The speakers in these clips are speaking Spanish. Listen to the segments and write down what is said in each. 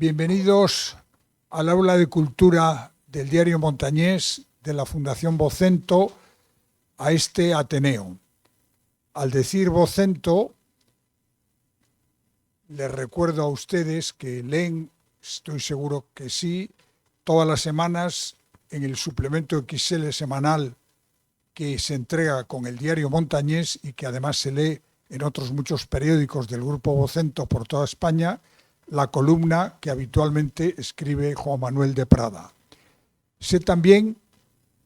Bienvenidos al aula de cultura del Diario Montañés de la Fundación Vocento a este Ateneo. Al decir Vocento, les recuerdo a ustedes que leen, estoy seguro que sí, todas las semanas en el suplemento XL semanal que se entrega con el Diario Montañés y que además se lee en otros muchos periódicos del Grupo Vocento por toda España, la columna que habitualmente escribe Juan Manuel de Prada. Sé también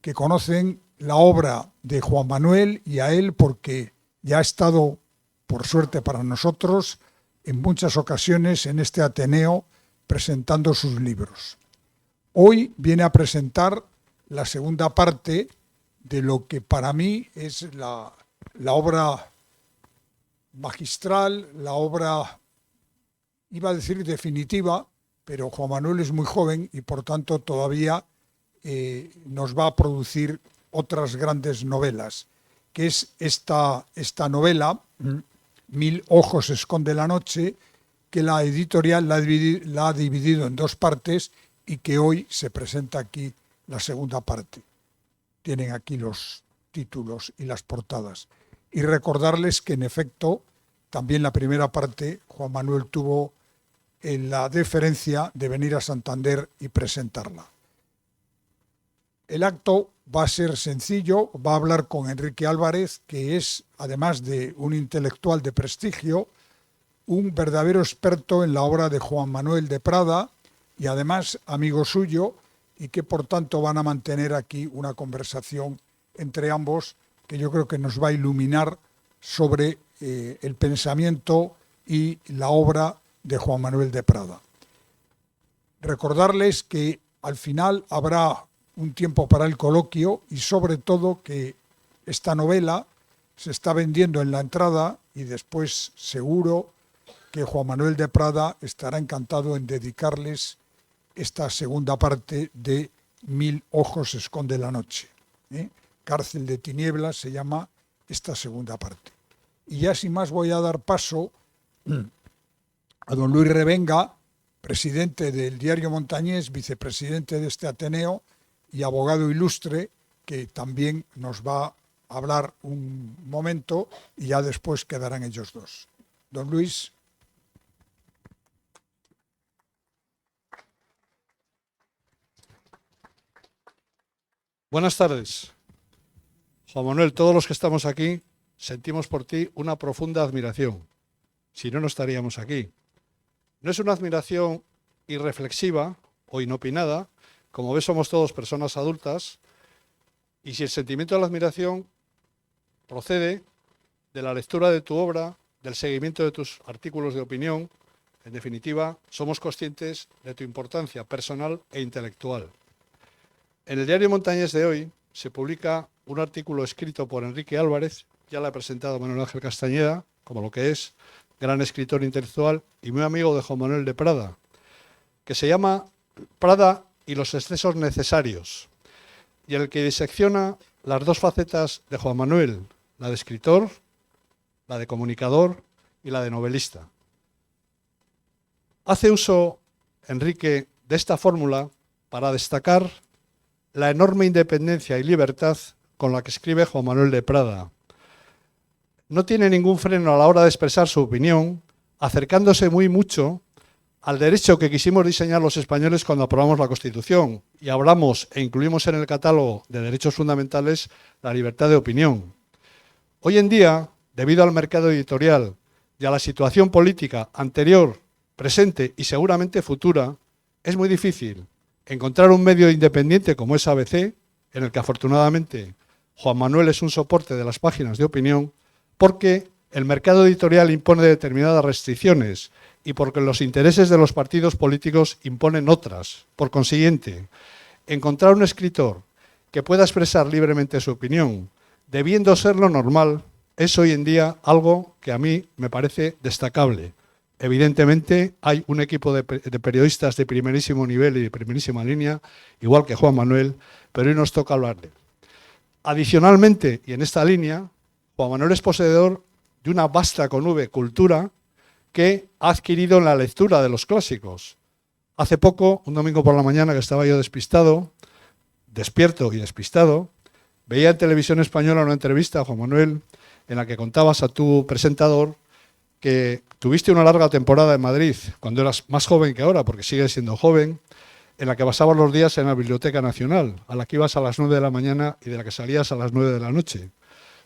que conocen la obra de Juan Manuel y a él porque ya ha estado, por suerte para nosotros, en muchas ocasiones en este Ateneo presentando sus libros. Hoy viene a presentar la segunda parte de lo que para mí es la obra magistral, la obra, iba a decir definitiva, pero Juan Manuel es muy joven y por tanto todavía nos va a producir otras grandes novelas, que es esta novela, Mil ojos esconde la noche, que la editorial la ha dividido en dos partes y que hoy se presenta aquí la segunda parte. Tienen aquí los títulos y las portadas. Y recordarles que, en efecto, también la primera parte, Juan Manuel tuvo la deferencia de venir a Santander y presentarla. El acto va a ser sencillo, va a hablar con Enrique Álvarez, que es, además de un intelectual de prestigio, un verdadero experto en la obra de Juan Manuel de Prada y además amigo suyo, y que por tanto van a mantener aquí una conversación entre ambos que yo creo que nos va a iluminar sobre el pensamiento y la obra de Juan Manuel de Prada. Recordarles que al final habrá un tiempo para el coloquio y sobre todo que esta novela se está vendiendo en la entrada y después seguro que Juan Manuel de Prada estará encantado en dedicarles esta segunda parte de Mil ojos esconde la noche. Cárcel de tinieblas se llama esta segunda parte. Y ya sin más voy a dar paso a don Luis Revenga, presidente del Diario Montañés, vicepresidente de este Ateneo y abogado ilustre, que también nos va a hablar un momento y ya después quedarán ellos dos. Don Luis. Buenas tardes. Juan Manuel, todos los que estamos aquí sentimos por ti una profunda admiración. Si no, no estaríamos aquí. No es una admiración irreflexiva o inopinada. Como ves, somos todos personas adultas. Y si el sentimiento de la admiración procede de la lectura de tu obra, del seguimiento de tus artículos de opinión, en definitiva, somos conscientes de tu importancia personal e intelectual. En el Diario Montañés de hoy se publica un artículo escrito por Enrique Álvarez, ya lo ha presentado Manuel Ángel Castañeda, como lo que es, gran escritor intelectual y muy amigo de Juan Manuel de Prada, que se llama Prada y los excesos necesarios, y en el que disecciona las dos facetas de Juan Manuel, la de escritor, la de comunicador y la de novelista. Hace uso, Enrique, de esta fórmula para destacar la enorme independencia y libertad con la que escribe Juan Manuel de Prada. No tiene ningún freno a la hora de expresar su opinión, acercándose muy mucho al derecho que quisimos diseñar los españoles cuando aprobamos la Constitución y hablamos e incluimos en el catálogo de derechos fundamentales la libertad de opinión. Hoy en día, debido al mercado editorial y a la situación política anterior, presente y seguramente futura, es muy difícil encontrar un medio independiente como es ABC, en el que afortunadamente Juan Manuel es un soporte de las páginas de opinión, porque el mercado editorial impone determinadas restricciones y porque los intereses de los partidos políticos imponen otras. Por consiguiente, encontrar un escritor que pueda expresar libremente su opinión, debiendo ser lo normal, es hoy en día algo que a mí me parece destacable. Evidentemente hay un equipo de periodistas de primerísimo nivel y de primerísima línea, igual que Juan Manuel, pero hoy nos toca hablarle. Adicionalmente, y en esta línea, Juan Manuel es poseedor de una vasta con V cultura que ha adquirido en la lectura de los clásicos. Hace poco, un domingo por la mañana que estaba yo despierto y despistado, veía en Televisión Española una entrevista a Juan Manuel en la que contabas a tu presentador que tuviste una larga temporada en Madrid cuando eras más joven que ahora, porque sigues siendo joven, en la que pasabas los días en la Biblioteca Nacional, a la que ibas a las 9 de la mañana y de la que salías a las 9 de la noche.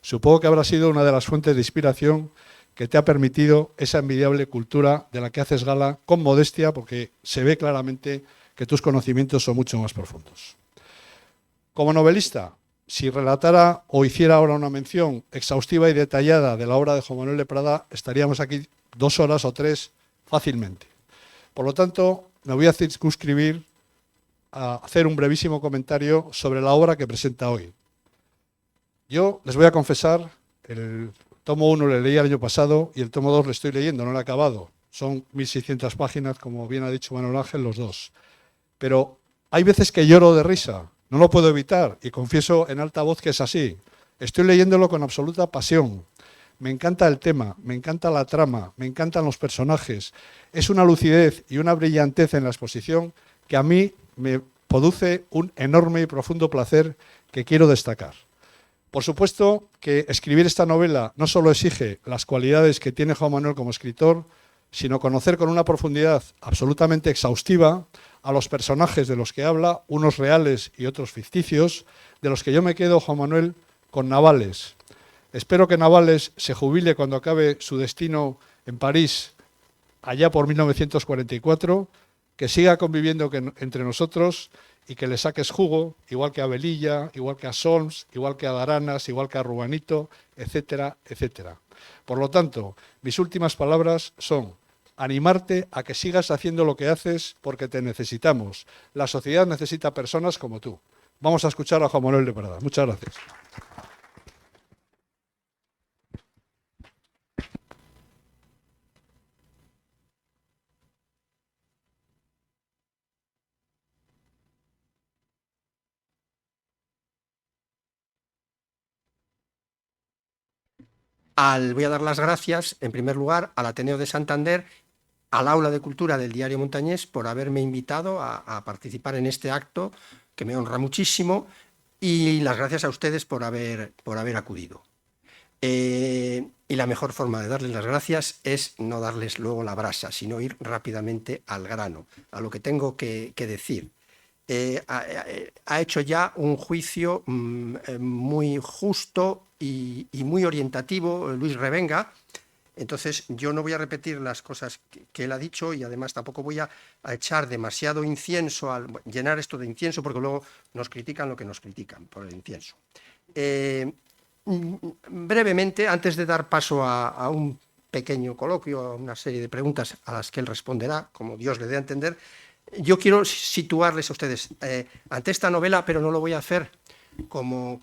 Supongo que habrá sido una de las fuentes de inspiración que te ha permitido esa envidiable cultura de la que haces gala con modestia, porque se ve claramente que tus conocimientos son mucho más profundos. Como novelista, si relatara o hiciera ahora una mención exhaustiva y detallada de la obra de Juan Manuel de Prada, estaríamos aquí 2 horas o 3 fácilmente. Por lo tanto, me voy a circunscribir a hacer un brevísimo comentario sobre la obra que presenta hoy. Yo les voy a confesar, el tomo 1 le leí el año pasado y el tomo 2 le estoy leyendo, no lo he acabado. Son 1600 páginas, como bien ha dicho Manuel Ángel, los dos. Pero hay veces que lloro de risa, no lo puedo evitar y confieso en alta voz que es así. Estoy leyéndolo con absoluta pasión. Me encanta el tema, me encanta la trama, me encantan los personajes. Es una lucidez y una brillantez en la exposición que a mí me produce un enorme y profundo placer que quiero destacar. Por supuesto que escribir esta novela no solo exige las cualidades que tiene Juan Manuel como escritor, sino conocer con una profundidad absolutamente exhaustiva a los personajes de los que habla, unos reales y otros ficticios, de los que yo me quedo, Juan Manuel, con Navales. Espero que Navales se jubile cuando acabe su destino en París, allá por 1944, que siga conviviendo entre nosotros y que le saques jugo, igual que a Velilla, igual que a Solms, igual que a Daranas, igual que a Rubanito, etcétera, etcétera. Por lo tanto, mis últimas palabras son animarte a que sigas haciendo lo que haces porque te necesitamos. La sociedad necesita personas como tú. Vamos a escuchar a Juan Manuel de Prada. Muchas gracias. Voy a dar las gracias, en primer lugar, al Ateneo de Santander, al Aula de Cultura del Diario Montañés, por haberme invitado a participar en este acto, que me honra muchísimo, y las gracias a ustedes por haber acudido. Y la mejor forma de darles las gracias es no darles luego la brasa, sino ir rápidamente al grano, a lo que tengo que decir. Ha hecho ya un juicio muy justo y muy orientativo Luis Revenga. Entonces yo no voy a repetir las cosas que él ha dicho y además tampoco voy a echar demasiado incienso, llenar esto de incienso, porque luego nos critican lo que nos critican por el incienso. Brevemente, antes de dar paso a un pequeño coloquio, a una serie de preguntas a las que él responderá, como Dios le dé a entender, yo quiero situarles a ustedes ante esta novela, pero no lo voy a hacer como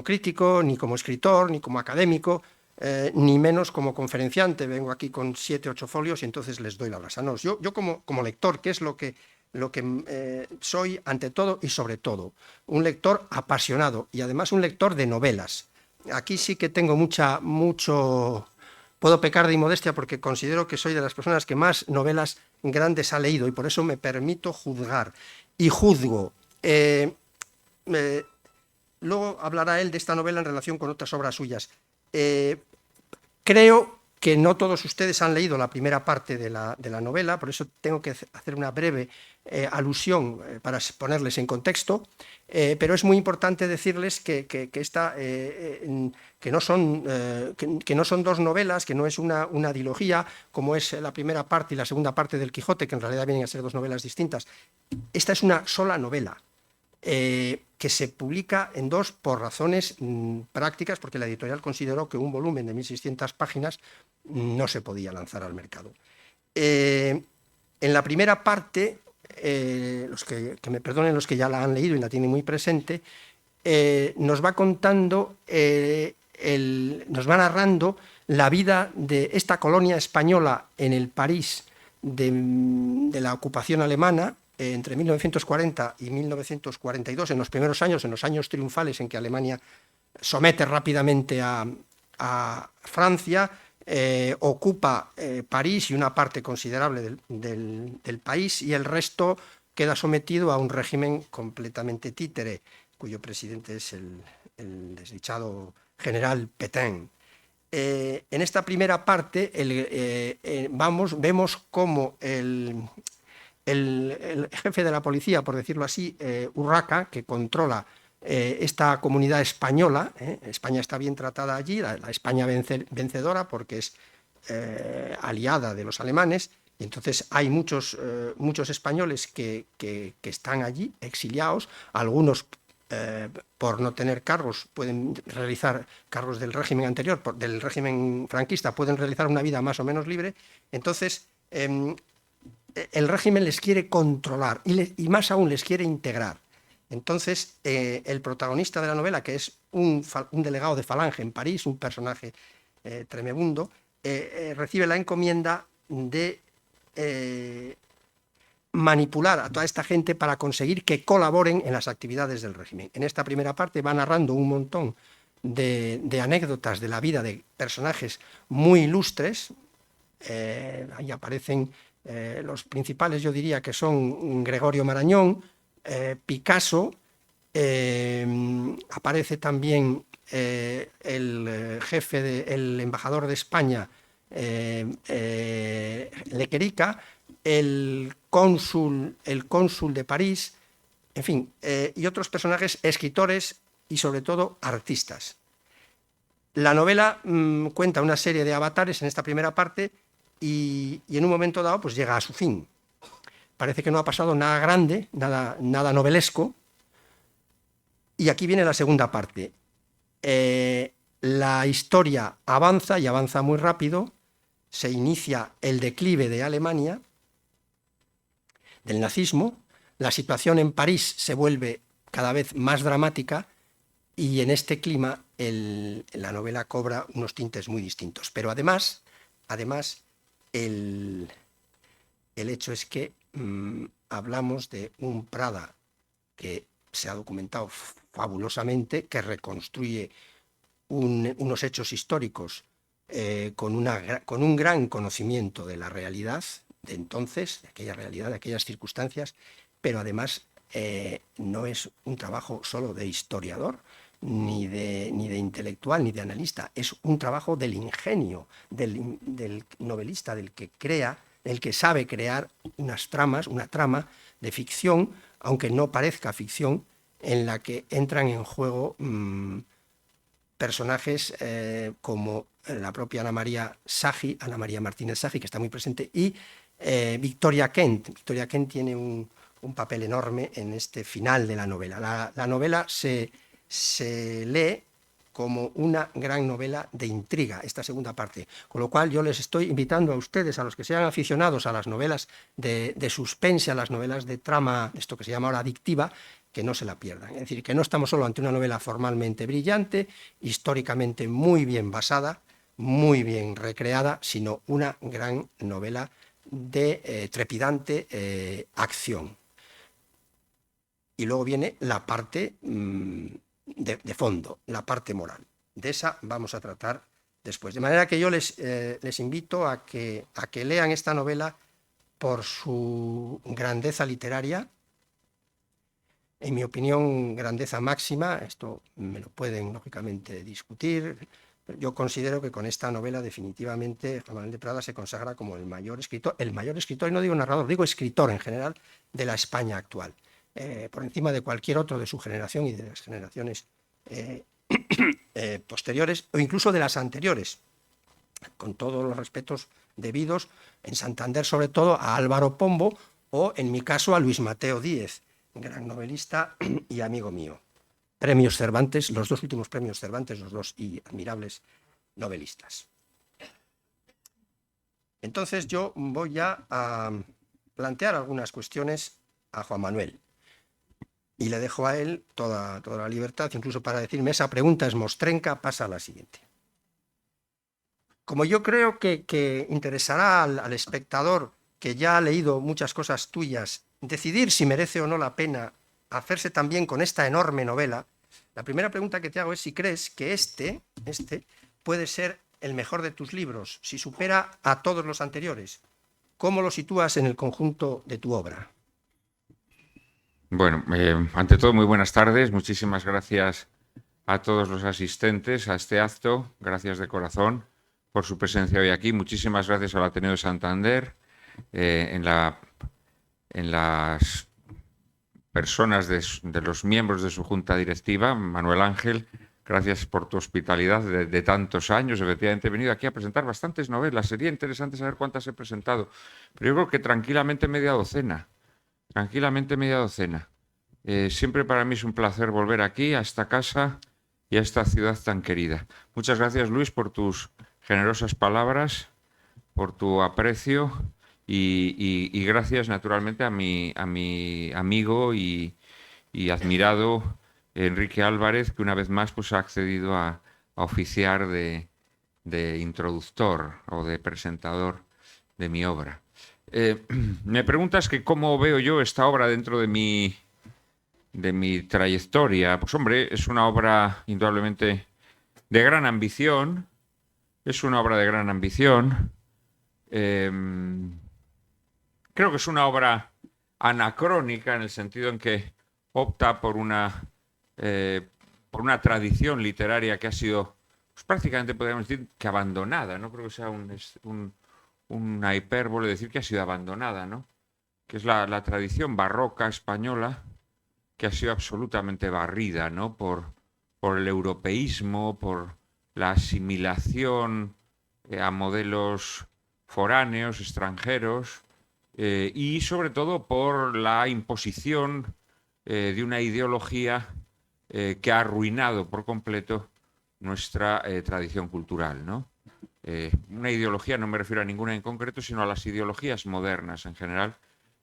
crítico, ni como escritor, ni como académico, ni menos como conferenciante. Vengo aquí con 7 u 8 folios y entonces les doy la brasa. No, yo como lector, que es lo que soy ante todo y sobre todo, un lector apasionado y además un lector de novelas. Aquí sí que tengo mucho... Puedo pecar de inmodestia porque considero que soy de las personas que más novelas grandes ha leído y por eso me permito juzgar y juzgo. Luego hablará él de esta novela en relación con otras obras suyas. Creo que no todos ustedes han leído la primera parte de la novela, por eso tengo que hacer una breve alusión para ponerles en contexto, pero es muy importante decirles que no son dos novelas, que no es una dilogía, como es la primera parte y la segunda parte del Quijote, que en realidad vienen a ser 2 novelas distintas. Esta es una sola novela, que se publica en 2 por razones prácticas, porque la editorial consideró que un volumen de 1600 páginas no se podía lanzar al mercado. En la primera parte, que me perdonen los que ya la han leído y la tienen muy presente, nos va contando, nos va narrando la vida de esta colonia española en el París de la ocupación alemana, entre 1940 y 1942, en los primeros años, en los años triunfales en que Alemania somete rápidamente a Francia, ocupa París y una parte considerable del país, y el resto queda sometido a un régimen completamente títere, cuyo presidente es el desdichado general Pétain. En esta primera parte vemos cómo el jefe de la policía, por decirlo así, Urraca, que controla esta comunidad española, España está bien tratada allí, la España vencedora, porque es aliada de los alemanes, y entonces hay muchos españoles que están allí exiliados, algunos por no tener cargos, pueden realizar cargos del régimen anterior, del régimen franquista, pueden realizar una vida más o menos libre. Entonces, el régimen les quiere controlar y más aún les quiere integrar. Entonces, el protagonista de la novela, que es un delegado de Falange en París, un personaje tremebundo, recibe la encomienda de manipular a toda esta gente para conseguir que colaboren en las actividades del régimen. En esta primera parte va narrando un montón de anécdotas de la vida de personajes muy ilustres. Ahí aparecen los principales, yo diría que son Gregorio Marañón, Picasso, aparece también el jefe, el embajador de España, Lequerica, el cónsul de París, en fin, y otros personajes, escritores y sobre todo artistas. La novela cuenta una serie de avatares en esta primera parte y en un momento dado pues llega a su fin. Parece que no ha pasado nada grande, nada novelesco, y aquí viene la segunda parte. La historia avanza y avanza muy rápido, se inicia el declive de Alemania, del nazismo, la situación en París se vuelve cada vez más dramática y en este clima la novela cobra unos tintes muy distintos. Pero además el hecho es que hablamos de un Prada que se ha documentado fabulosamente, que reconstruye unos hechos históricos con un gran conocimiento de la realidad de entonces, de aquella realidad, de aquellas circunstancias, pero además no es un trabajo solo de historiador, ni de intelectual, ni de analista, es un trabajo del ingenio, del novelista, del que crea, del que sabe crear una trama de ficción, aunque no parezca ficción, en la que entran en juego personajes como la propia Ana María Martínez Sagi, que está muy presente, y Victoria Kent. Victoria Kent tiene un papel enorme en este final de la novela. La novela se lee como una gran novela de intriga, esta segunda parte, con lo cual yo les estoy invitando a ustedes, a los que sean aficionados a las novelas de suspense, a las novelas de trama, esto que se llama ahora adictiva, que no se la pierdan. Es decir, que no estamos solo ante una novela formalmente brillante, históricamente muy bien basada, muy bien recreada, sino una gran novela de trepidante acción. Y luego viene la parte de fondo, la parte moral. De esa vamos a tratar después. De manera que yo les invito a que lean esta novela por su grandeza literaria, en mi opinión, grandeza máxima. Esto me lo pueden, lógicamente, discutir. Yo considero que con esta novela definitivamente Juan Manuel de Prada se consagra como el mayor escritor, y no digo narrador, digo escritor en general de la España actual, por encima de cualquier otro de su generación y de las generaciones posteriores o incluso de las anteriores, con todos los respetos debidos, en Santander sobre todo a Álvaro Pombo o en mi caso a Luis Mateo Díez, gran novelista y amigo mío. Premios Cervantes, los dos últimos premios Cervantes, los dos y admirables novelistas. Entonces yo voy ya a plantear algunas cuestiones a Juan Manuel y le dejo a él toda la libertad, incluso para decirme esa pregunta es mostrenca, pasa a la siguiente. Como yo creo que interesará al espectador que ya ha leído muchas cosas tuyas, decidir si merece o no la pena hacerse también con esta enorme novela, la primera pregunta que te hago es si crees que este puede ser el mejor de tus libros, si supera a todos los anteriores, ¿cómo lo sitúas en el conjunto de tu obra? Bueno, ante todo, muy buenas tardes. Muchísimas gracias a todos los asistentes a este acto. Gracias de corazón por su presencia hoy aquí. Muchísimas gracias al Ateneo de Santander, en las personas de los miembros de su junta directiva. Manuel Ángel, gracias por tu hospitalidad de tantos años. Efectivamente, he venido aquí a presentar bastantes novelas. Sería interesante saber cuántas he presentado, pero yo creo que tranquilamente media docena. Tranquilamente media docena. Siempre para mí es un placer volver aquí, a esta casa y a esta ciudad tan querida. Muchas gracias, Luis, por tus generosas palabras, por tu aprecio y gracias, naturalmente, a mi amigo y admirado Enrique Álvarez, que una vez más pues, ha accedido a oficiar de introductor o de presentador de mi obra. Me preguntas que cómo veo yo esta obra dentro de mi trayectoria. Pues hombre, es una obra indudablemente de gran ambición. Es una obra de gran ambición. Creo que es una obra anacrónica en el sentido en que opta por una tradición literaria que ha sido, pues prácticamente podríamos decir que abandonada. No creo que sea una hipérbole decir que ha sido abandonada, ¿no? Que es la tradición barroca española que ha sido absolutamente barrida, ¿no? por el europeísmo, por la asimilación a modelos foráneos, extranjeros, y sobre todo por la imposición de una ideología que ha arruinado por completo nuestra tradición cultural, ¿no? Una ideología, no me refiero a ninguna en concreto, sino a las ideologías modernas en general,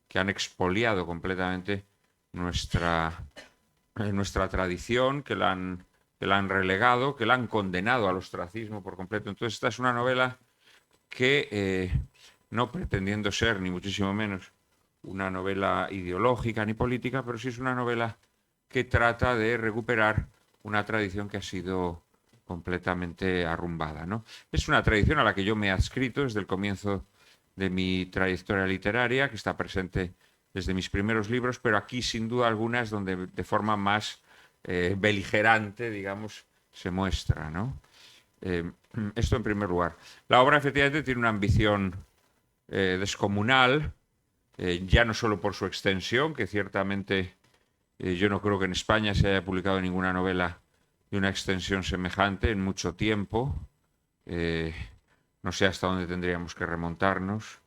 que han expoliado completamente nuestra tradición, que la han relegado, que la han condenado al ostracismo por completo. Entonces esta es una novela que, no pretendiendo ser ni muchísimo menos una novela ideológica ni política, pero sí es una novela que trata de recuperar una tradición que ha sido completamente arrumbada, ¿no? Es una tradición a la que yo me he adscrito desde el comienzo de mi trayectoria literaria, que está presente desde mis primeros libros, pero aquí sin duda alguna es donde de forma más beligerante, digamos, se muestra, ¿no? Esto en primer lugar. La obra efectivamente tiene una ambición descomunal, ya no solo por su extensión, que ciertamente yo no creo que en España se haya publicado ninguna novela de una extensión semejante en mucho tiempo. No sé hasta dónde tendríamos que remontarnos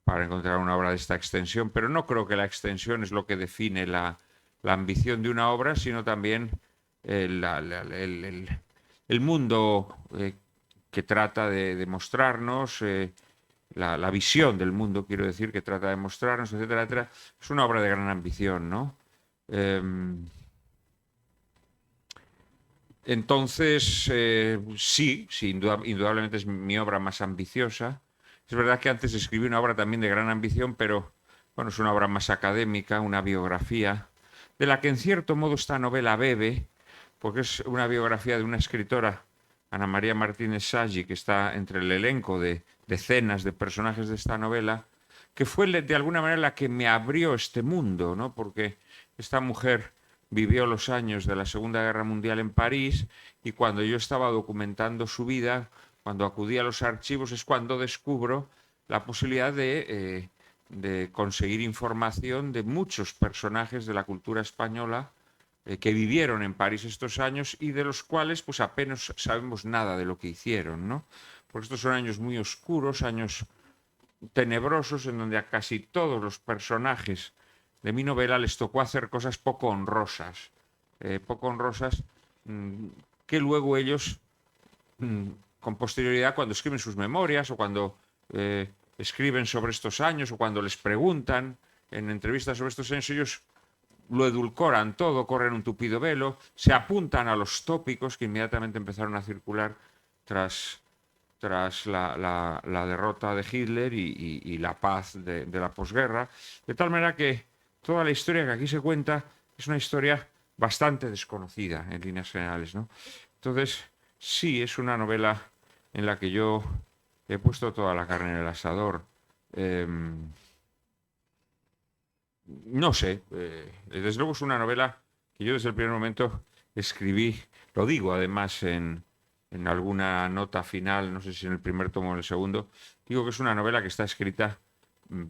para encontrar una obra de esta extensión, pero no creo que la extensión es lo que define la ambición de una obra, sino también el mundo que trata de mostrarnos, la visión del mundo, quiero decir, que trata de mostrarnos, etcétera, etcétera. Es una obra de gran ambición, ¿no? Entonces, sí, indudablemente es mi obra más ambiciosa. Es verdad que antes escribí una obra también de gran ambición, pero bueno, es una obra más académica, una biografía, de la que en cierto modo esta novela bebe, porque es una biografía de una escritora, Ana María Martínez Saggi, que está entre el elenco de decenas de personajes de esta novela, que fue de alguna manera la que me abrió este mundo, ¿no? Porque esta mujer vivió los años de la Segunda Guerra Mundial en París y cuando yo estaba documentando su vida, cuando acudí a los archivos, es cuando descubro la posibilidad de conseguir información de muchos personajes de la cultura española que vivieron en París estos años y de los cuales pues apenas sabemos nada de lo que hicieron, ¿no? Porque estos son años muy oscuros, años tenebrosos en donde a casi todos los personajes de mi novela les tocó hacer cosas poco honrosas, que luego ellos, con posterioridad, cuando escriben sus memorias o cuando escriben sobre estos años o cuando les preguntan en entrevistas sobre estos años, ellos lo edulcoran todo, corren un tupido velo, se apuntan a los tópicos que inmediatamente empezaron a circular tras la derrota de Hitler y la paz de la posguerra, de tal manera que toda la historia que aquí se cuenta es una historia bastante desconocida en líneas generales, ¿no? Entonces, sí, es una novela en la que yo he puesto toda la carne en el asador. No sé, desde luego es una novela que yo desde el primer momento escribí, lo digo además en alguna nota final, no sé si en el primer tomo o en el segundo, digo que es una novela que está escrita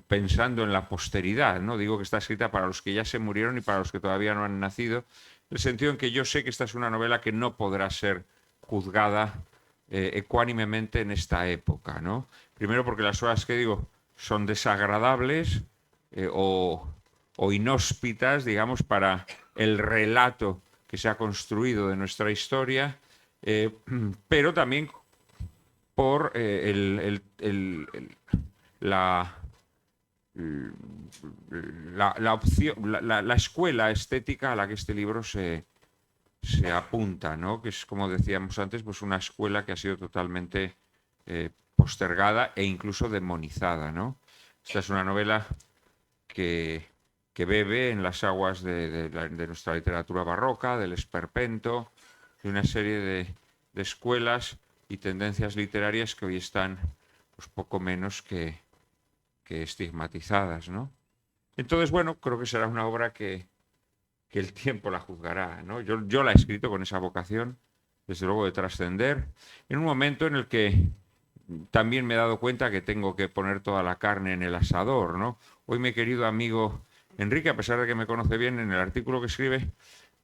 pensando en la posteridad, ¿no? Digo que está escrita para los que ya se murieron y para los que todavía no han nacido, en el sentido en que yo sé que esta es una novela que no podrá ser juzgada ecuánimemente en esta época, ¿no? Primero porque las horas que digo son desagradables o inhóspitas, digamos, para el relato que se ha construido de nuestra historia, pero también por la, la escuela estética a la que este libro se apunta, ¿no? Que es, como decíamos antes, pues una escuela que ha sido totalmente postergada e incluso demonizada, ¿no? Esta es una novela que bebe en las aguas de nuestra literatura barroca, del esperpento, de una serie de escuelas y tendencias literarias que hoy están pues, poco menos que estigmatizadas, ¿no? Entonces, bueno, creo que será una obra que el tiempo la juzgará, ¿no? Yo la he escrito con esa vocación, desde luego, de trascender, en un momento en el que también me he dado cuenta que tengo que poner toda la carne en el asador, ¿no? Hoy mi querido amigo Enrique, a pesar de que me conoce bien, en el artículo que escribe,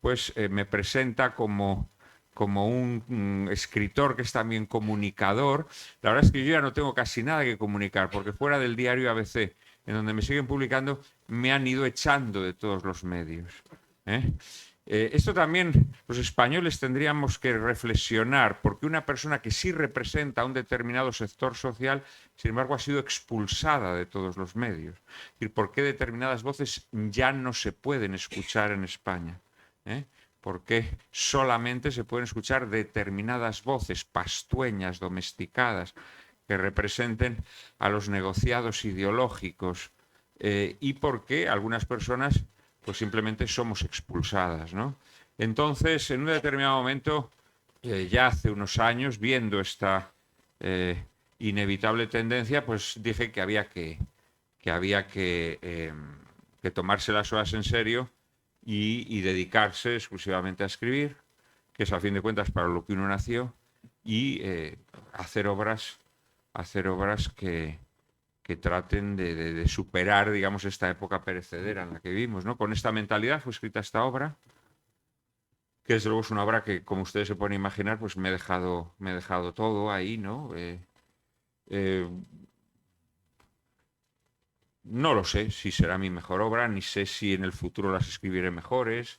pues me presenta como un escritor que es también comunicador. La verdad es que yo ya no tengo casi nada que comunicar, porque fuera del diario ABC, en donde me siguen publicando, me han ido echando de todos los medios. Esto también los españoles tendríamos que reflexionar, porque una persona que sí representa a un determinado sector social, sin embargo, ha sido expulsada de todos los medios. Es decir, ¿por qué determinadas voces ya no se pueden escuchar en España? ¿Por qué solamente se pueden escuchar determinadas voces pastueñas, domesticadas, que representen a los negociados ideológicos? ¿Y por qué algunas personas pues simplemente somos expulsadas, ¿no? Entonces, en un determinado momento, ya hace unos años, viendo esta inevitable tendencia, pues dije que había que tomarse las cosas en serio y dedicarse exclusivamente a escribir, que es a fin de cuentas para lo que uno nació, y hacer obras que traten de superar, digamos, esta época perecedera en la que vivimos, ¿no? Con esta mentalidad fue escrita esta obra, que desde luego es una obra que, como ustedes se pueden imaginar, pues me he dejado todo ahí, ¿no? No lo sé si será mi mejor obra, ni sé si en el futuro las escribiré mejores.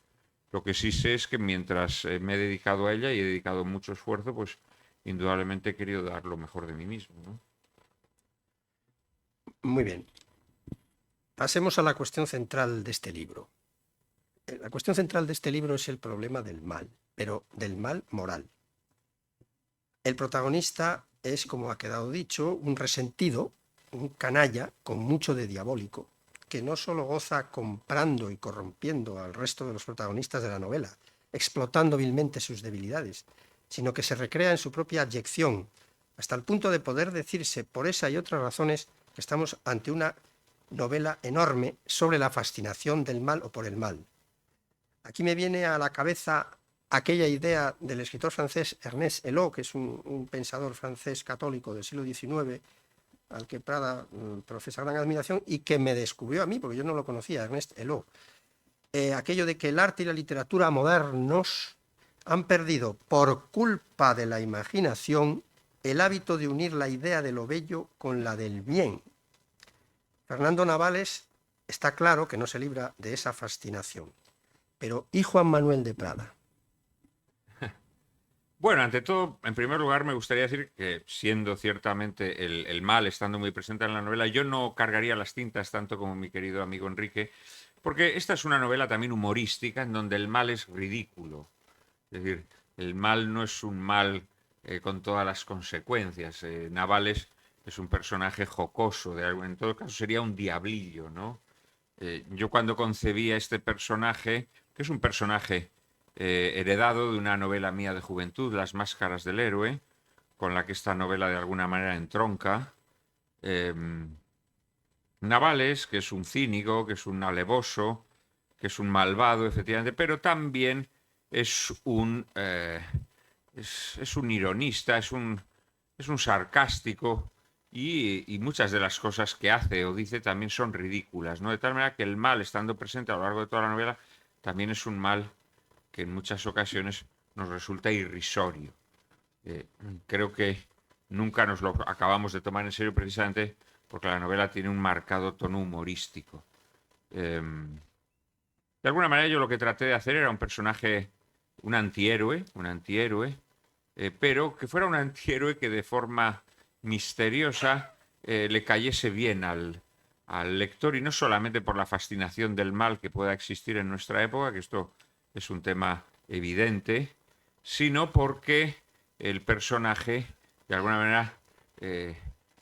Lo que sí sé es que mientras me he dedicado a ella y he dedicado mucho esfuerzo, pues indudablemente he querido dar lo mejor de mí mismo, ¿no? Muy bien. Pasemos a la cuestión central de este libro. La cuestión central de este libro es el problema del mal, pero del mal moral. El protagonista es, como ha quedado dicho, un resentido, un canalla con mucho de diabólico, que no solo goza comprando y corrompiendo al resto de los protagonistas de la novela, explotando vilmente sus debilidades, sino que se recrea en su propia abyección, hasta el punto de poder decirse por esa y otras razones que estamos ante una novela enorme sobre la fascinación del mal o por el mal. Aquí me viene a la cabeza aquella idea del escritor francés Ernest Hello, que es un pensador francés católico del siglo XIX, al que Prada profesa gran admiración y que me descubrió a mí, porque yo no lo conocía, Ernest Hello. Aquello de que el arte y la literatura modernos han perdido, por culpa de la imaginación, el hábito de unir la idea de lo bello con la del bien. Fernando Navales está claro que no se libra de esa fascinación. Pero, ¿y Juan Manuel de Prada? Bueno, ante todo, en primer lugar, me gustaría decir que, siendo ciertamente el mal estando muy presente en la novela, yo no cargaría las tintas tanto como mi querido amigo Enrique, porque esta es una novela también humorística en donde el mal es ridículo. Es decir, el mal no es un mal con todas las consecuencias. Navales es un personaje jocoso, en todo caso sería un diablillo, ¿no? Yo cuando concebía este personaje, que es un personaje heredado de una novela mía de juventud, Las máscaras del héroe, con la que esta novela de alguna manera entronca. Navales, que es un cínico, que es un alevoso, que es un malvado, efectivamente, pero también es un ironista, es un sarcástico, y muchas de las cosas que hace o dice también son ridículas, ¿no? De tal manera que el mal, estando presente a lo largo de toda la novela, también es un mal que en muchas ocasiones nos resulta irrisorio. Creo que nunca nos lo acabamos de tomar en serio, precisamente porque la novela tiene un marcado tono humorístico. De alguna manera yo lo que traté de hacer era un personaje, un antihéroe, pero que fuera un antihéroe que de forma misteriosa le cayese bien al lector, y no solamente por la fascinación del mal que pueda existir en nuestra época, que esto es un tema evidente, sino porque el personaje, de alguna manera,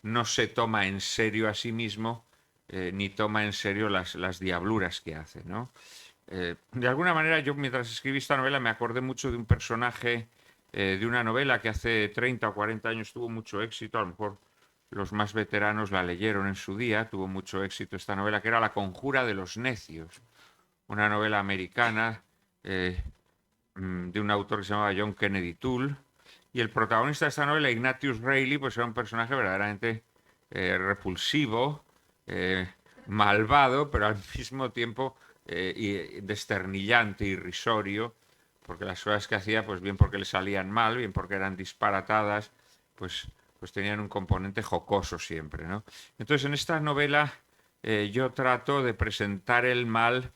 no se toma en serio a sí mismo, ni toma en serio las diabluras que hace, ¿no? De alguna manera, yo mientras escribí esta novela me acordé mucho de un personaje de una novela que hace 30 o 40 años tuvo mucho éxito. A lo mejor los más veteranos la leyeron en su día, tuvo mucho éxito esta novela, que era La conjura de los necios, una novela americana de un autor que se llamaba John Kennedy Toole, y el protagonista de esta novela, Ignatius Reilly, pues era un personaje verdaderamente repulsivo, malvado, pero al mismo tiempo desternillante, irrisorio, porque las cosas que hacía, pues bien porque le salían mal, bien porque eran disparatadas, pues tenían un componente jocoso siempre, ¿no? Entonces, en esta novela yo trato de presentar el mal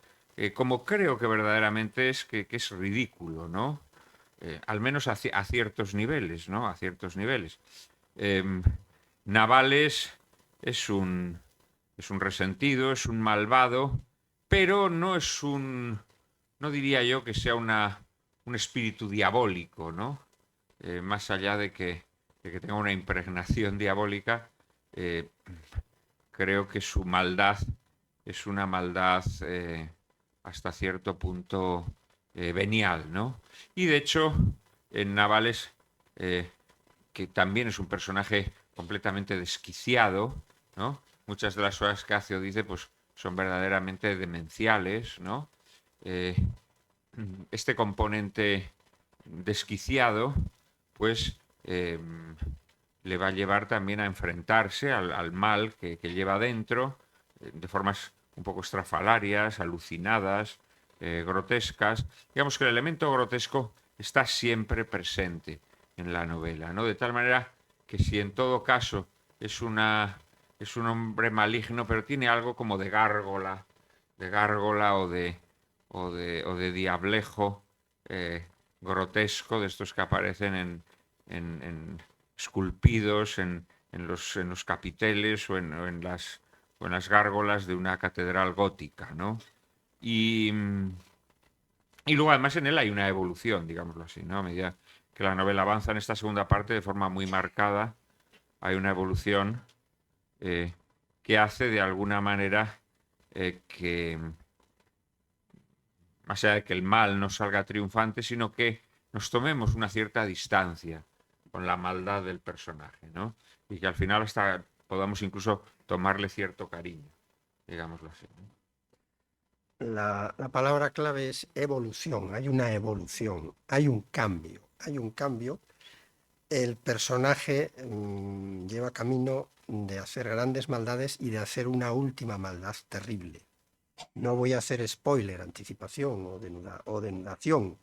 como creo que verdaderamente es, que es ridículo, ¿no? Al menos a ciertos niveles, ¿no? A ciertos niveles. Navales es un resentido, es un malvado, pero no es no diría yo que sea un espíritu diabólico, ¿no? Más allá de que tenga una impregnación diabólica, creo que su maldad es una maldad hasta cierto punto venial, ¿no? Y de hecho, en Navales, que también es un personaje completamente desquiciado, ¿no? Muchas de las cosas que hace o dice, pues, son verdaderamente demenciales, ¿no? Este componente desquiciado, pues, le va a llevar también a enfrentarse al mal que lleva dentro, de formas un poco estrafalarias, alucinadas, grotescas. Digamos que el elemento grotesco está siempre presente en la novela, ¿no? De tal manera que si en todo caso es un hombre maligno, pero tiene algo como de gárgola o de diablejo grotesco, de estos que aparecen esculpidos en los capiteles o en las gárgolas de una catedral gótica, ¿no? Y luego además en él hay una evolución, digámoslo así, ¿no? A medida que la novela avanza en esta segunda parte de forma muy marcada, hay una evolución que hace de alguna manera que, más allá de que el mal no salga triunfante, sino que nos tomemos una cierta distancia con la maldad del personaje, ¿no? Y que al final hasta podamos incluso tomarle cierto cariño, digámoslo así, ¿no? La palabra clave es evolución. Hay una evolución, hay un cambio. El personaje lleva camino de hacer grandes maldades y de hacer una última maldad terrible. No voy a hacer spoiler, anticipación o denudación.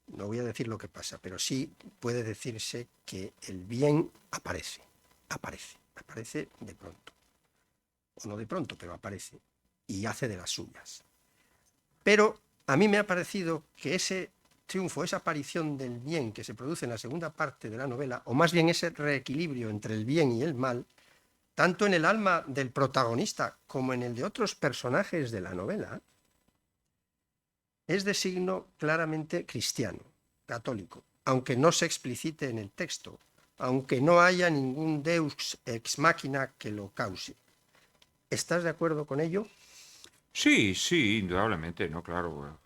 No voy a decir lo que pasa, pero sí puede decirse que el bien aparece de pronto. O no de pronto, pero aparece y hace de las suyas. Pero a mí me ha parecido que ese triunfo, esa aparición del bien que se produce en la segunda parte de la novela, o más bien ese reequilibrio entre el bien y el mal, tanto en el alma del protagonista como en el de otros personajes de la novela, es de signo claramente cristiano, católico, aunque no se explicite en el texto, aunque no haya ningún deus ex machina que lo cause. ¿Estás de acuerdo con ello? Sí, indudablemente, ¿no? Claro, bueno,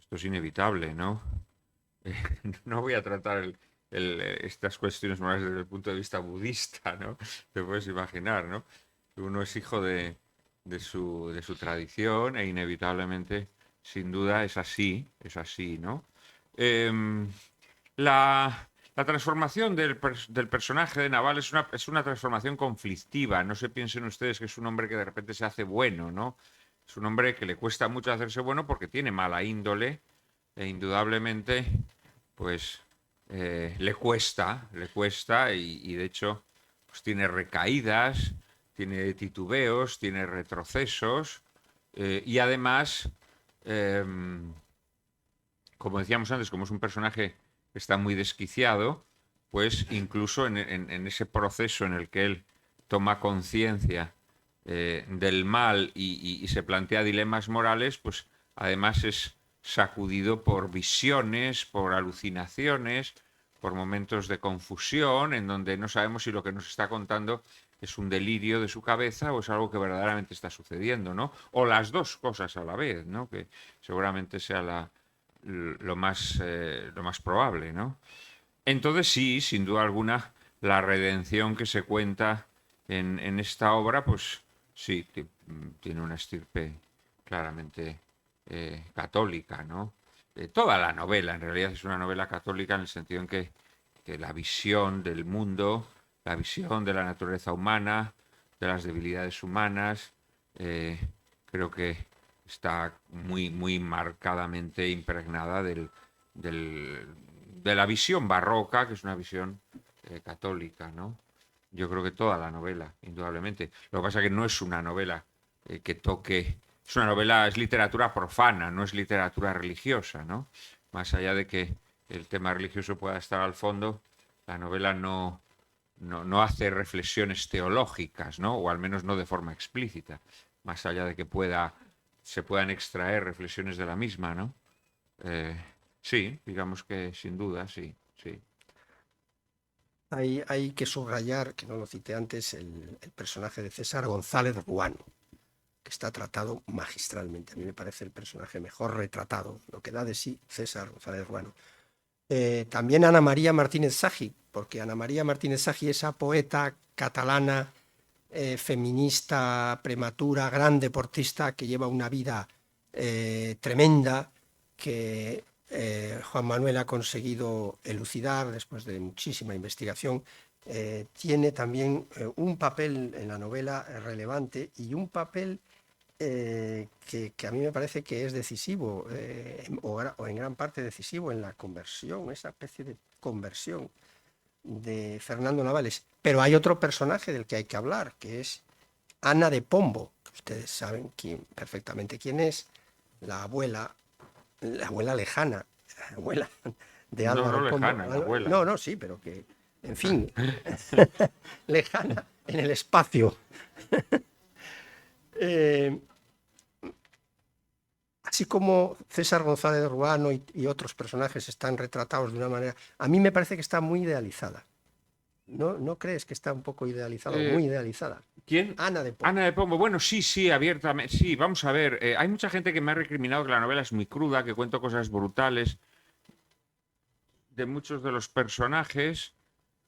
esto es inevitable, ¿no? No voy a tratar estas cuestiones morales desde el punto de vista budista, ¿no? Te puedes imaginar, ¿no? Uno es hijo de su tradición e inevitablemente, sin duda, es así, ¿no? Em, la transformación del personaje de Naval es una transformación conflictiva. No se piensen ustedes que es un hombre que de repente se hace bueno, ¿no? Es un hombre que le cuesta mucho hacerse bueno porque tiene mala índole e indudablemente, pues, le cuesta y de hecho, pues tiene recaídas, tiene titubeos, tiene retrocesos y además, em, como decíamos antes, como es un personaje que está muy desquiciado, pues incluso en ese proceso en el que él toma conciencia del mal y se plantea dilemas morales, pues además es sacudido por visiones, por alucinaciones, por momentos de confusión, en donde no sabemos si lo que nos está contando es un delirio de su cabeza o es algo que verdaderamente está sucediendo, ¿no? O las dos cosas a la vez, ¿no? Que seguramente sea lo más probable, ¿no? Entonces sí, sin duda alguna, la redención que se cuenta en esta obra, pues sí, tiene una estirpe claramente católica, ¿no? Toda la novela, en realidad, es una novela católica en el sentido en que la visión del mundo, la visión de la naturaleza humana, de las debilidades humanas, eh, creo que está muy, muy marcadamente impregnada de la visión barroca, que es una visión católica, ¿no? Yo creo que toda la novela, indudablemente. Lo que pasa es que no es una novela que toque. Es una novela, es literatura profana, no es literatura religiosa, ¿no? Más allá de que el tema religioso pueda estar al fondo, la novela no hace reflexiones teológicas, ¿no? O al menos no de forma explícita, más allá de que se puedan extraer reflexiones de la misma, ¿no? Eh, sí, digamos que sin duda, sí, sí. Hay que subrayar, que no lo cité antes, el personaje de César González Ruano, que está tratado magistralmente. A mí me parece el personaje mejor retratado, lo que da de sí César González Ruano. También Ana María Martínez Sagi, porque Ana María Martínez Sagi, esa poeta catalana, feminista, prematura, gran deportista, que lleva una vida tremenda, que Juan Manuel ha conseguido elucidar después de muchísima investigación, tiene también un papel en la novela relevante y un papel que a mí me parece que es decisivo, o en gran parte decisivo en la conversión, esa especie de conversión de Fernando Navales. Pero hay otro personaje del que hay que hablar, que es Ana de Pombo, que ustedes saben perfectamente quién es, la abuela lejana, la abuela de No, no Álvaro Pombo. lejana, la abuela. No, no, sí, pero que, en fin, lejana en el espacio. Eh, Así como César González Ruano y otros personajes están retratados de una manera, a mí me parece que está muy idealizada. ¿No crees que está un poco idealizada o muy Eh, idealizada? ¿Quién? Ana de Pombo. Ana de Pombo. Bueno, sí, sí, abiertamente. Sí, vamos a ver. Hay mucha gente que me ha recriminado que la novela es muy cruda, que cuento cosas brutales de muchos de los personajes,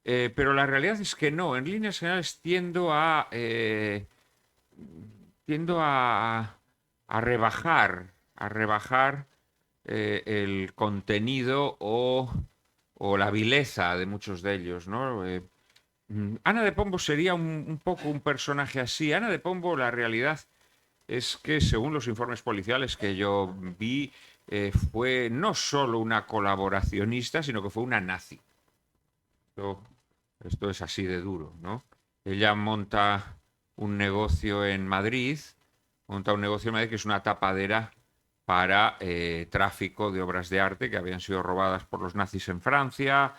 pero la realidad es que no. En líneas generales tiendo a rebajar el contenido o la vileza de muchos de ellos, ¿no? Ana de Pombo sería un poco un personaje así. Ana de Pombo, la realidad es que, según los informes policiales que yo vi, fue no solo una colaboracionista, sino que fue una nazi. Esto, esto es así de duro, ¿no? Ella monta un negocio en Madrid que es una tapadera para tráfico de obras de arte que habían sido robadas por los nazis en Francia.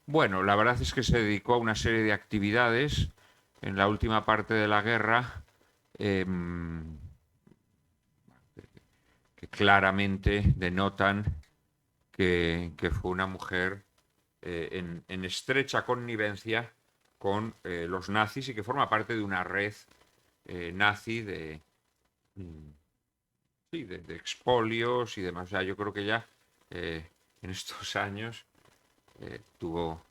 Bueno, la verdad es que se dedicó a una serie de actividades en la última parte de la guerra eh, que claramente denotan que fue una mujer en estrecha connivencia con los nazis y que forma parte de una red nazi mm, sí, de expolios y demás. O sea, yo creo que ya en estos años tuvo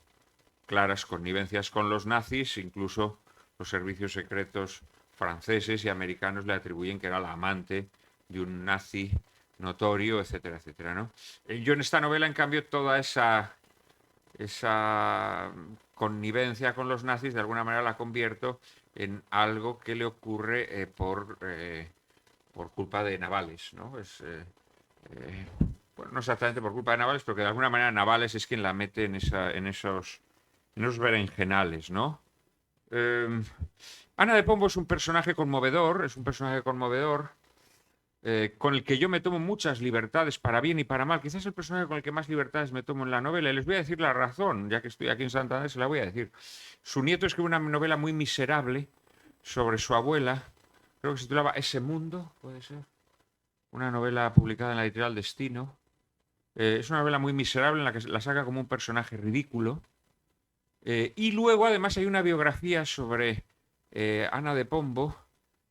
claras connivencias con los nazis, incluso los servicios secretos franceses y americanos le atribuyen que era la amante de un nazi notorio, etcétera, etcétera, ¿no? Yo en esta novela, en cambio, toda esa connivencia con los nazis de alguna manera la convierto en algo que le ocurre por culpa de Navales, ¿no? Bueno, no exactamente por culpa de Navales, pero que de alguna manera Navales es quien la mete en esos berenjenales, ¿no? Ana de Pombo es un personaje conmovedor, con el que yo me tomo muchas libertades para bien y para mal. Quizás es el personaje con el que más libertades me tomo en la novela. Y les voy a decir la razón, ya que estoy aquí en Santander, se la voy a decir. Su nieto escribe una novela muy miserable sobre su abuela, creo que se titulaba Ese Mundo, puede ser. Una novela publicada en la editorial Destino. Es una novela muy miserable en la que la saca como un personaje ridículo. Y luego, además, hay una biografía sobre Ana de Pombo,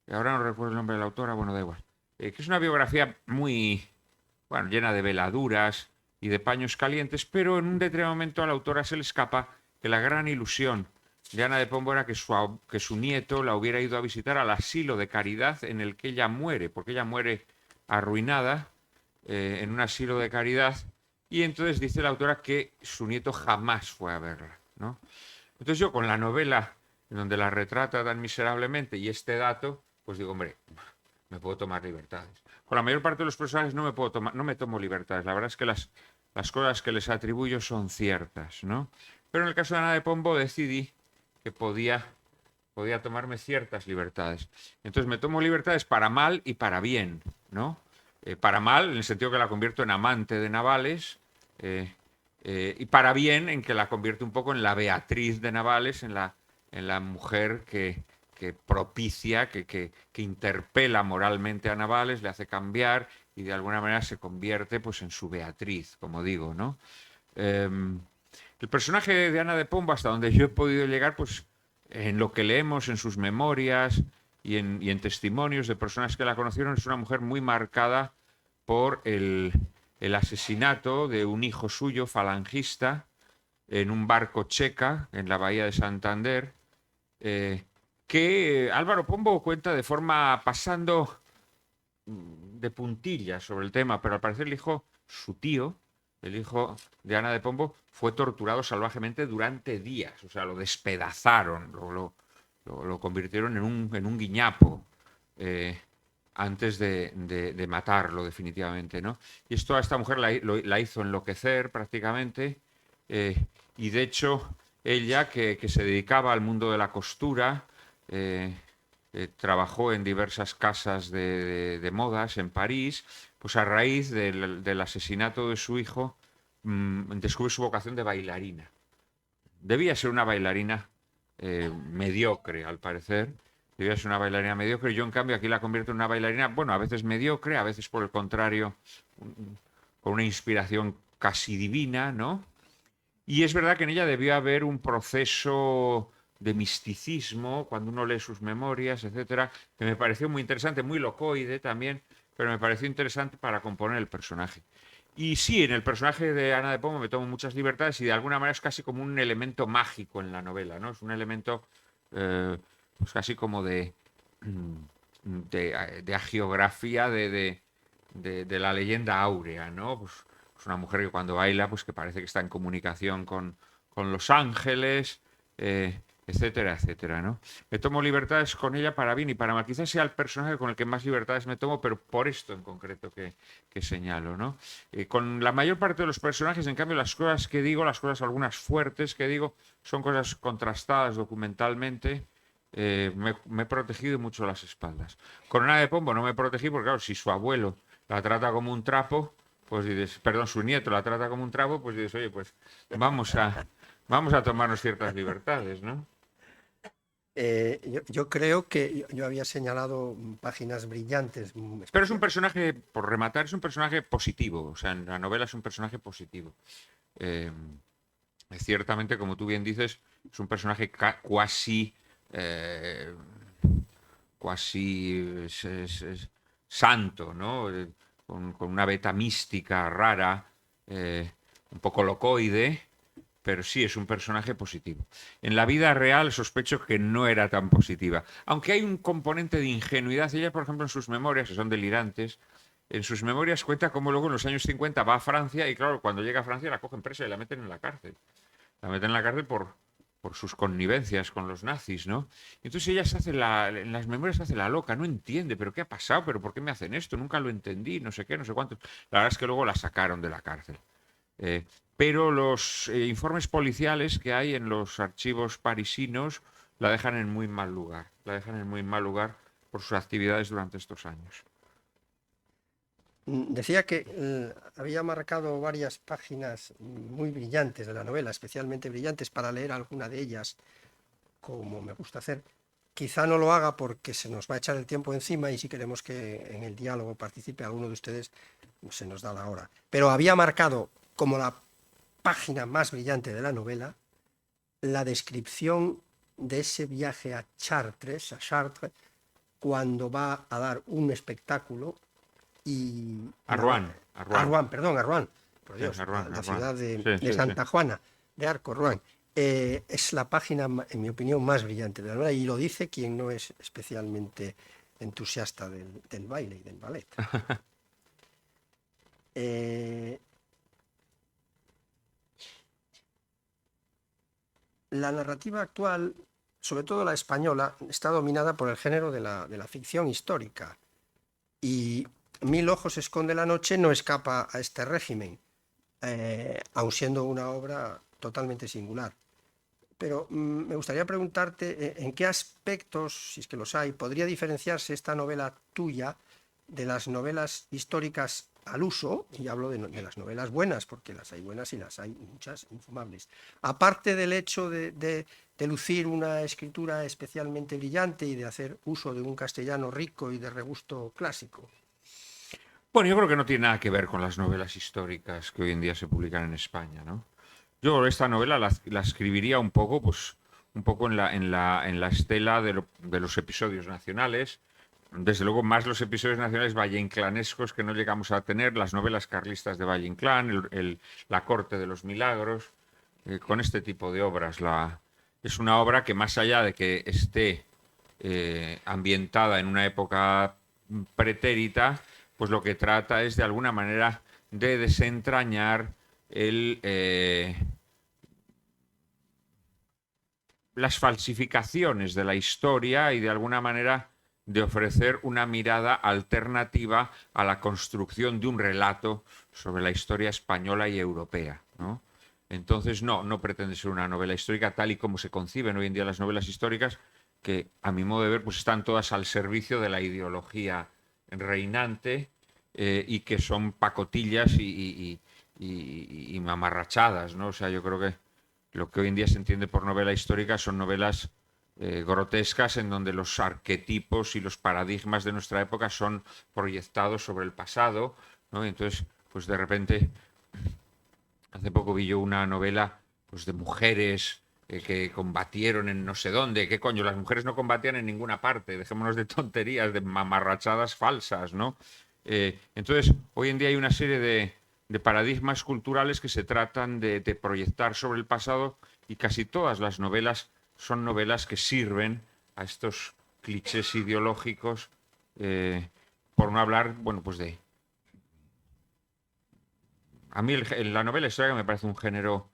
que ahora no recuerdo el nombre de la autora, bueno, da igual, que es una biografía muy, bueno, llena de veladuras y de paños calientes, pero en un determinado momento a la autora se le escapa que la gran ilusión de Ana de Pombo era que su nieto la hubiera ido a visitar al asilo de caridad en el que ella muere, porque ella muere arruinada en un asilo de caridad, y entonces dice la autora que su nieto jamás fue a verla, ¿no? Entonces yo con la novela en donde la retrata tan miserablemente y este dato, pues digo, hombre, me puedo tomar libertades. Con la mayor parte de los personajes no me tomo libertades. La verdad es que las cosas que les atribuyo son ciertas, ¿no? Pero en el caso de Ana de Pombo decidí que podía tomarme ciertas libertades. Entonces me tomo libertades para mal y para bien, ¿no? Para mal, en el sentido que la convierto en amante de Navales, y para bien, en que la convierto un poco en la Beatriz de Navales, en la mujer que propicia, que interpela moralmente a Navales, le hace cambiar y de alguna manera se convierte pues, en su Beatriz, como digo, ¿no? El personaje de Ana de Pombo, hasta donde yo he podido llegar, pues en lo que leemos en sus memorias y en testimonios de personas que la conocieron, es una mujer muy marcada por el asesinato de un hijo suyo, falangista, en un barco checa en la bahía de Santander, que Álvaro Pombo cuenta de forma pasando de puntillas sobre el tema, pero al parecer su tío, el hijo de Ana de Pombo, fue torturado salvajemente durante días, o sea, lo despedazaron, lo convirtieron en un guiñapo antes de matarlo definitivamente, ¿no? Y esto a esta mujer la hizo enloquecer prácticamente, y de hecho ella, que se dedicaba al mundo de la costura, trabajó en diversas casas de modas en París, pues a raíz del asesinato de su hijo descubre su vocación de bailarina. Debía ser una bailarina mediocre, al parecer. Debía ser una bailarina mediocre. Yo, en cambio, aquí la convierto en una bailarina, bueno, a veces mediocre, a veces, por el contrario, con una inspiración casi divina, ¿no? Y es verdad que en ella debió haber un proceso de misticismo, cuando uno lee sus memorias, etcétera, que me pareció muy interesante, muy locoide también, pero me pareció interesante para componer el personaje. Y sí, en el personaje de Ana de Pombo me tomo muchas libertades y de alguna manera es casi como un elemento mágico en la novela, ¿no? Es un elemento pues casi como de agiografía de la leyenda áurea, ¿no? Pues una mujer que cuando baila, pues que parece que está en comunicación con los ángeles, etcétera, etcétera, ¿no? Me tomo libertades con ella para bien y para mal. Quizás sea el personaje con el que más libertades me tomo, pero por esto en concreto que señalo, ¿no? Con la mayor parte de los personajes, en cambio, las cosas que digo, las cosas algunas fuertes que digo, son cosas contrastadas documentalmente. Me he protegido mucho las espaldas. Con Ana de Pombo no me protegí porque, claro, si su abuelo la trata como un trapo, pues dices, perdón, su nieto la trata como un trapo, pues dices, oye, pues vamos a tomarnos ciertas libertades, ¿no? Yo creo que yo había señalado páginas brillantes. Pero es un personaje, por rematar, es un personaje positivo, o sea, en la novela es un personaje positivo. Ciertamente, como tú bien dices, es un personaje cuasi santo, ¿no? Con una beta mística rara, un poco locoide, pero sí es un personaje positivo. En la vida real sospecho que no era tan positiva, aunque hay un componente de ingenuidad. Ella, por ejemplo, en sus memorias, que son delirantes, en sus memorias cuenta cómo luego en los años 50 va a Francia y claro, cuando llega a Francia la cogen presa y la meten en la cárcel. La meten en la cárcel por sus connivencias con los nazis, ¿no? Entonces ella se hace en las memorias se hace la loca, no entiende, pero ¿qué ha pasado? ¿Pero por qué me hacen esto? Nunca lo entendí, no sé qué, no sé cuánto. La verdad es que luego la sacaron de la cárcel. Pero los informes policiales que hay en los archivos parisinos la dejan en muy mal lugar. La dejan en muy mal lugar por sus actividades durante estos años. Decía que había marcado varias páginas muy brillantes de la novela, especialmente brillantes, para leer alguna de ellas, como me gusta hacer. Quizá no lo haga porque se nos va a echar el tiempo encima y si queremos que en el diálogo participe alguno de ustedes, se nos da la hora. Pero había marcado como la página más brillante de la novela la descripción de ese viaje a Chartres, cuando va a dar un espectáculo y... A Rouen. A Rouen, perdón, a Rouen, por Dios, Sí, a Rouen, la a Rouen. ciudad Sí, de sí, Santa Juana de Arco, Rouen. Es la página, en mi opinión, más brillante de la novela y lo dice quien no es especialmente entusiasta del baile y del ballet. La narrativa actual, sobre todo la española, está dominada por el género de la ficción histórica y Mil ojos esconde la noche no escapa a este régimen, aun siendo una obra totalmente singular. Pero me gustaría preguntarte en qué aspectos, si es que los hay, podría diferenciarse esta novela tuya de las novelas históricas al uso, y hablo de las novelas buenas, porque las hay buenas y las hay muchas infumables. Aparte del hecho de lucir una escritura especialmente brillante y de hacer uso de un castellano rico y de regusto clásico. Bueno, yo creo que no tiene nada que ver con las novelas históricas que hoy en día se publican en España, ¿no? Yo esta novela la escribiría un poco, pues, un poco en la estela de los episodios nacionales. Desde luego, más los episodios nacionales valleinclanescos que no llegamos a tener, las novelas carlistas de Valle Inclán, La Corte de los Milagros, con este tipo de obras. Es una obra que más allá de que esté ambientada en una época pretérita, pues lo que trata es de alguna manera de desentrañar las falsificaciones de la historia y de alguna manera de ofrecer una mirada alternativa a la construcción de un relato sobre la historia española y europea, ¿no? Entonces no pretende ser una novela histórica tal y como se conciben hoy en día las novelas históricas, que a mi modo de ver pues están todas al servicio de la ideología reinante y que son pacotillas y mamarrachadas, ¿no? O sea, yo creo que lo que hoy en día se entiende por novela histórica son novelas grotescas en donde los arquetipos y los paradigmas de nuestra época son proyectados sobre el pasado, ¿no? Y entonces, pues de repente, hace poco vi yo una novela pues, de mujeres que combatieron en no sé dónde. ¿Qué coño? Las mujeres no combatían en ninguna parte. Dejémonos de tonterías, de mamarrachadas falsas, ¿no? Entonces, hoy en día hay una serie de paradigmas culturales que se tratan de proyectar sobre el pasado y casi todas las novelas son novelas que sirven a estos clichés ideológicos, por no hablar, bueno, pues de... A mí la novela histórica me parece un género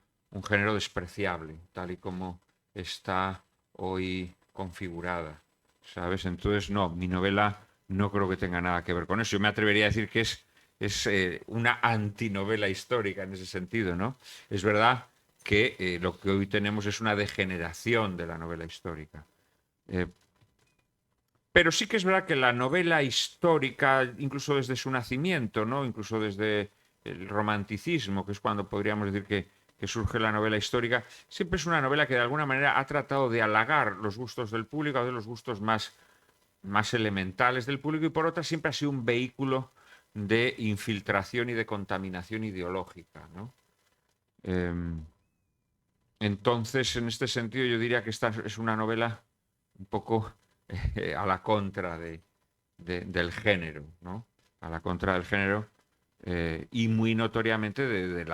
despreciable, tal y como está hoy configurada, ¿sabes? Entonces, no, mi novela no creo que tenga nada que ver con eso. Yo me atrevería a decir que es una antinovela histórica en ese sentido, ¿no? Es verdad que lo que hoy tenemos es una degeneración de la novela histórica. Pero sí que es verdad que la novela histórica, incluso desde su nacimiento, ¿no? Incluso desde el romanticismo, que es cuando podríamos decir que surge la novela histórica, siempre es una novela que de alguna manera ha tratado de halagar los gustos del público, de los gustos más elementales del público, y por otra siempre ha sido un vehículo de infiltración y de contaminación ideológica, ¿no? Entonces, en este sentido, yo diría que esta es una novela un poco a la contra del género, ¿no? A la contra del género y muy notoriamente del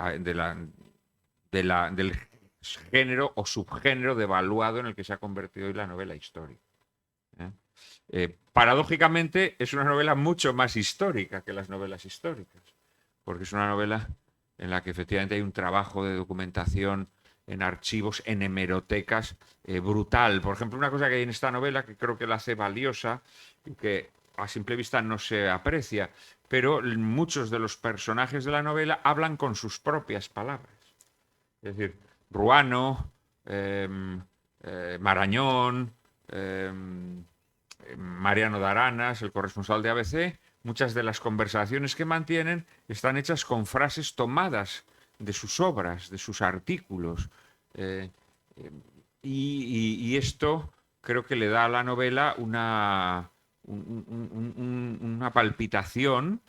género o subgénero devaluado en el que se ha convertido hoy la novela histórica. Paradójicamente, es una novela mucho más histórica que las novelas históricas, porque es una novela en la que efectivamente hay un trabajo de documentación en archivos, en hemerotecas, brutal. Por ejemplo, una cosa que hay en esta novela que creo que la hace valiosa y que a simple vista no se aprecia, pero muchos de los personajes de la novela hablan con sus propias palabras. Es decir, Ruano, Marañón, Mariano de Aranas, el corresponsal de ABC, muchas de las conversaciones que mantienen están hechas con frases tomadas de sus obras, de sus artículos. Y esto creo que le da a la novela una palpitación,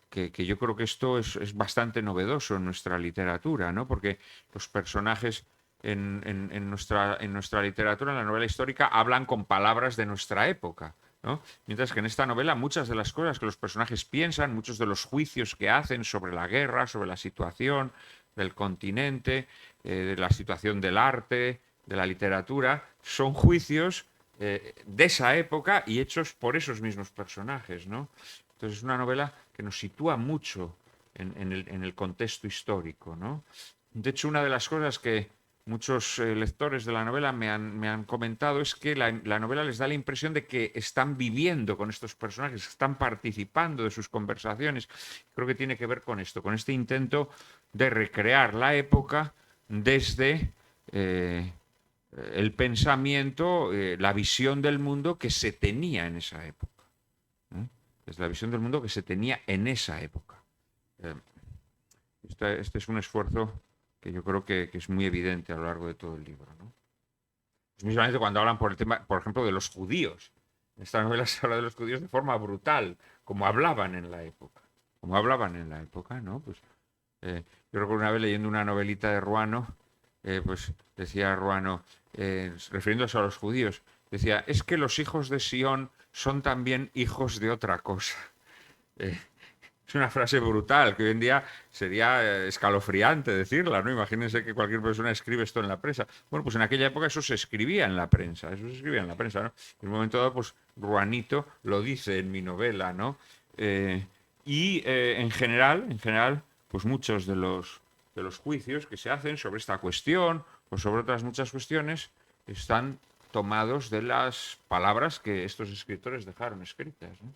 que yo creo que esto es bastante novedoso en nuestra literatura, ¿no? Porque los personajes en nuestra literatura, en la novela histórica, hablan con palabras de nuestra época, ¿no? Mientras que en esta novela muchas de las cosas que los personajes piensan, muchos de los juicios que hacen sobre la guerra, sobre la situación del continente, de la situación del arte, de la literatura, son juicios de esa época y hechos por esos mismos personajes, ¿no? Entonces es una novela que nos sitúa mucho en el contexto histórico, ¿no? De hecho, una de las cosas que muchos lectores de la novela me han comentado es que la novela les da la impresión de que están viviendo con estos personajes, están participando de sus conversaciones. Creo que tiene que ver con esto, con este intento de recrear la época desde el pensamiento, la visión del mundo que se tenía en esa época. Desde la visión del mundo que se tenía en esa época. Este es un esfuerzo que yo creo que es muy evidente a lo largo de todo el libro, ¿no? Mismamente cuando hablan por el tema, por ejemplo, de los judíos. En esta novela se habla de los judíos de forma brutal, como hablaban en la época. Como hablaban en la época, ¿no? Pues, yo recuerdo una vez leyendo una novelita de Ruano, pues decía Ruano, refiriéndose a los judíos, decía, es que los hijos de Sión son también hijos de otra cosa. Es una frase brutal, que hoy en día sería escalofriante decirla, ¿no? Imagínense que cualquier persona escribe esto en la prensa. Bueno, pues en aquella época eso se escribía en la prensa, ¿no? En un momento dado, pues Ruanito lo dice en mi novela, ¿no? En general, pues muchos de los juicios que se hacen sobre esta cuestión o sobre otras muchas cuestiones están tomados de las palabras que estos escritores dejaron escritas, ¿no?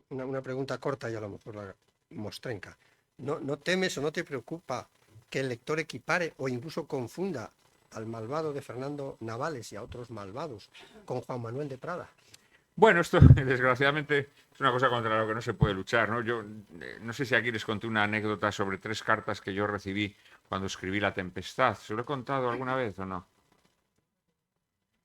Una pregunta corta y a lo mejor la mostrenca. ¿No temes o no te preocupa que el lector equipare o incluso confunda al malvado de Fernando Navales y a otros malvados con Juan Manuel de Prada? Bueno, esto desgraciadamente es una cosa contra lo que no se puede luchar, ¿no? Yo no sé si aquí les conté una anécdota sobre 3 cartas que yo recibí cuando escribí La Tempestad. ¿Se lo he contado alguna vez o no?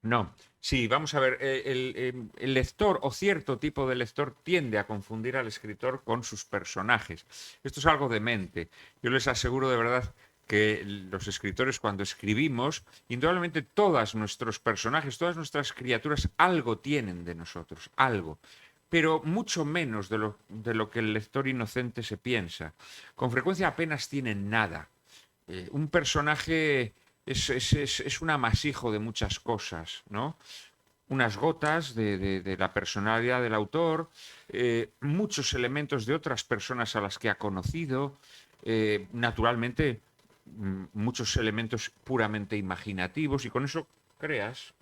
No. Sí, vamos a ver, el lector o cierto tipo de lector tiende a confundir al escritor con sus personajes. Esto es algo demente. Yo les aseguro de verdad que los escritores cuando escribimos, indudablemente todos nuestros personajes, todas nuestras criaturas algo tienen de nosotros, algo, pero mucho menos de lo que el lector inocente se piensa. Con frecuencia apenas tienen nada. Un personaje es un amasijo de muchas cosas, ¿no? Unas gotas de la personalidad del autor, muchos elementos de otras personas a las que ha conocido, naturalmente muchos elementos puramente imaginativos, y con eso creas.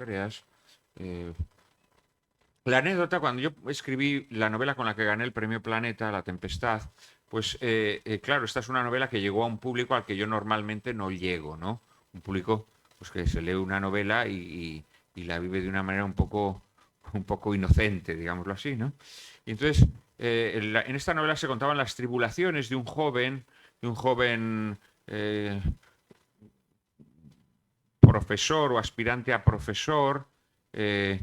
La anécdota, cuando yo escribí la novela con la que gané el premio Planeta, La Tempestad, pues claro, esta es una novela que llegó a un público al que yo normalmente no llego, ¿no? Un público pues, que se lee una novela y la vive de una manera un poco inocente, digámoslo así, ¿no? Y entonces, en esta novela se contaban las tribulaciones de un joven profesor o aspirante a profesor, que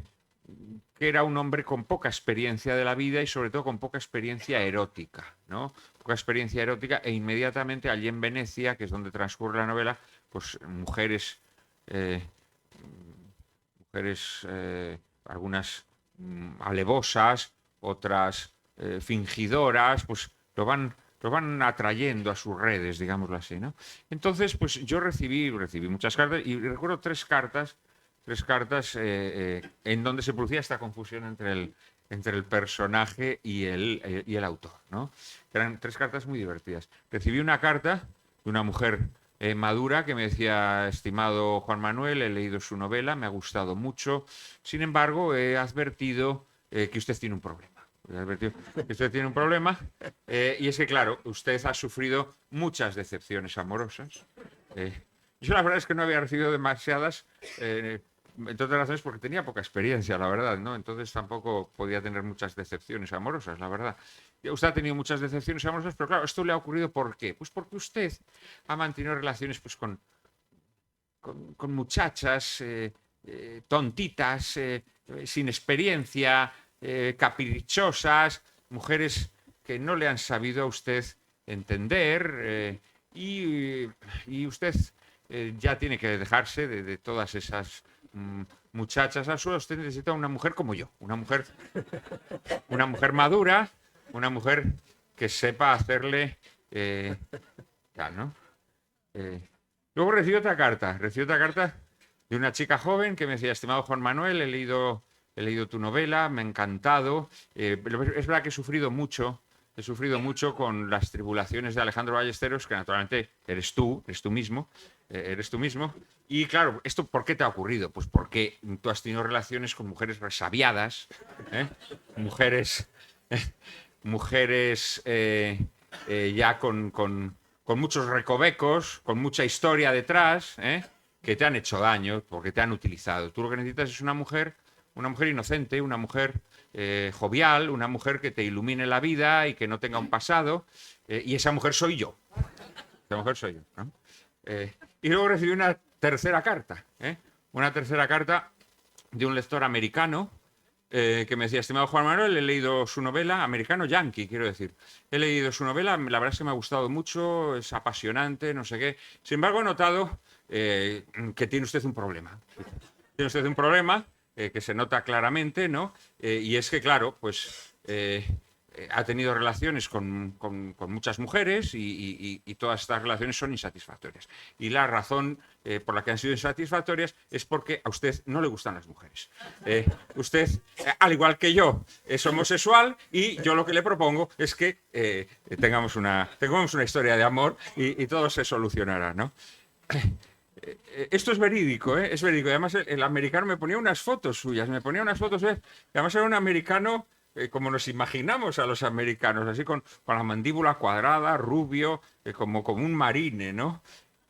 era un hombre con poca experiencia de la vida y sobre todo con poca experiencia erótica, ¿no? Poca experiencia erótica, e inmediatamente allí en Venecia, que es donde transcurre la novela, pues mujeres, algunas alevosas, otras fingidoras, pues lo van los van atrayendo a sus redes, digámoslo así, ¿no? Entonces, pues yo recibí muchas cartas y recuerdo tres cartas en donde se producía esta confusión entre el personaje y el autor, ¿no? Eran tres cartas muy divertidas. Recibí una carta de una mujer madura que me decía: estimado Juan Manuel, he leído su novela, me ha gustado mucho, sin embargo, he advertido que usted tiene un problema. He advertido que usted tiene un problema, y es que, claro, usted ha sufrido muchas decepciones amorosas. Yo la verdad es que no había recibido demasiadas, entre otras razones porque tenía poca experiencia, la verdad, ¿no? Entonces tampoco podía tener muchas decepciones amorosas, la verdad. Usted ha tenido muchas decepciones amorosas, pero claro, esto le ha ocurrido ¿por qué? Pues porque usted ha mantenido relaciones pues, con muchachas tontitas, sin experiencia, caprichosas, mujeres que no le han sabido a usted entender, y usted ya tiene que dejarse de todas esas muchachas al suelo. Usted necesita una mujer como yo, una mujer madura, una mujer que sepa hacerle tal, ¿no? Luego recibí otra carta de una chica joven que me decía: estimado Juan Manuel, he leído tu novela, me ha encantado. Es verdad que he sufrido mucho con las tribulaciones de Alejandro Ballesteros, que naturalmente eres tú mismo. Y claro, ¿esto por qué te ha ocurrido? Pues porque tú has tenido relaciones con mujeres resabiadas, mujeres ya con muchos recovecos, con mucha historia detrás, que te han hecho daño, porque te han utilizado. Tú lo que necesitas es una mujer inocente, una mujer jovial, una mujer que te ilumine la vida y que no tenga un pasado, y esa mujer soy yo. ¿No? Y luego recibí una tercera carta de un lector americano que me decía: estimado Juan Manuel, he leído su novela, americano yankee, quiero decir. He leído su novela, la verdad es que me ha gustado mucho, es apasionante, no sé qué. Sin embargo, he notado que tiene usted un problema. Tiene usted un problema que se nota claramente, ¿no? Y es que, claro, pues ha tenido relaciones con muchas mujeres y todas estas relaciones son insatisfactorias. Y la razón por la que han sido insatisfactorias es porque a usted no le gustan las mujeres. Usted, al igual que yo, es homosexual, y yo lo que le propongo es que tengamos una historia de amor y todo se solucionará, ¿no? Esto es verídico, ¿eh? Es verídico. Además, el americano me ponía unas fotos suyas, y además era un americano como nos imaginamos a los americanos, así con la mandíbula cuadrada, rubio, como un marine, ¿no?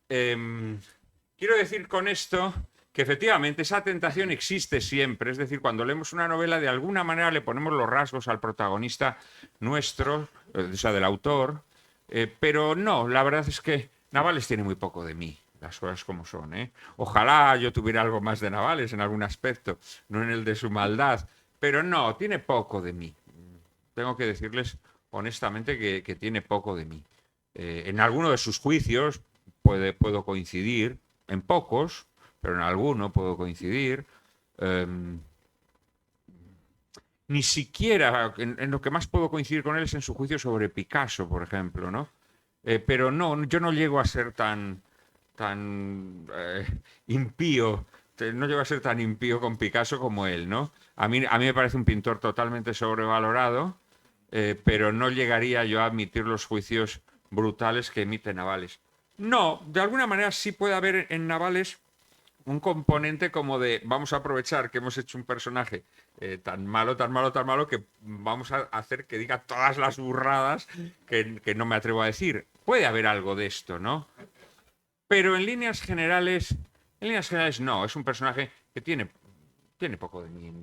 Quiero decir con esto que efectivamente esa tentación existe siempre. Es decir, cuando leemos una novela, de alguna manera le ponemos los rasgos al protagonista nuestro, o sea, del autor, pero no, la verdad es que Navales tiene muy poco de mí. Las cosas como son, ¿eh? Ojalá yo tuviera algo más de Navales en algún aspecto, no en el de su maldad, pero no, tiene poco de mí. Tengo que decirles honestamente que tiene poco de mí. En alguno de sus juicios puedo coincidir, en pocos, pero en alguno puedo coincidir. Ni siquiera, en lo que más puedo coincidir con él es en su juicio sobre Picasso, por ejemplo, ¿no? Pero no, yo no llego a ser tan impío, no llego a ser tan impío con Picasso como él, ¿no? A mí me parece un pintor totalmente sobrevalorado, pero no llegaría yo a admitir los juicios brutales que emite Navales. No, de alguna manera sí puede haber en Navales un componente como de: vamos a aprovechar que hemos hecho un personaje tan malo, que vamos a hacer que diga todas las burradas que no me atrevo a decir. Puede haber algo de esto, ¿no? Pero en líneas generales no, es un personaje que tiene poco de mí.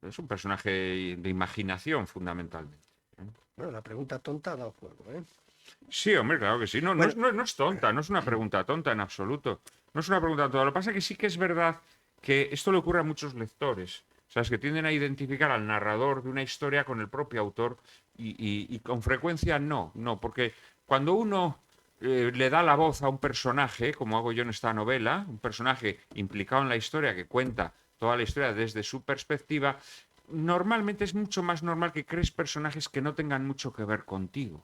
Es un personaje de imaginación, fundamentalmente. Bueno, la pregunta tonta ha dado juego, ¿eh? Sí, hombre, claro que sí. No, Bueno. no es tonta, no es una pregunta tonta en absoluto. No es una pregunta tonta. Lo que pasa es que sí que es verdad que esto le ocurre a muchos lectores. ¿Sabes? Que tienden a identificar al narrador de una historia con el propio autor y con frecuencia no, porque cuando uno le da la voz a un personaje, como hago yo en esta novela, un personaje implicado en la historia que cuenta toda la historia desde su perspectiva, normalmente es mucho más normal que crees personajes que no tengan mucho que ver contigo.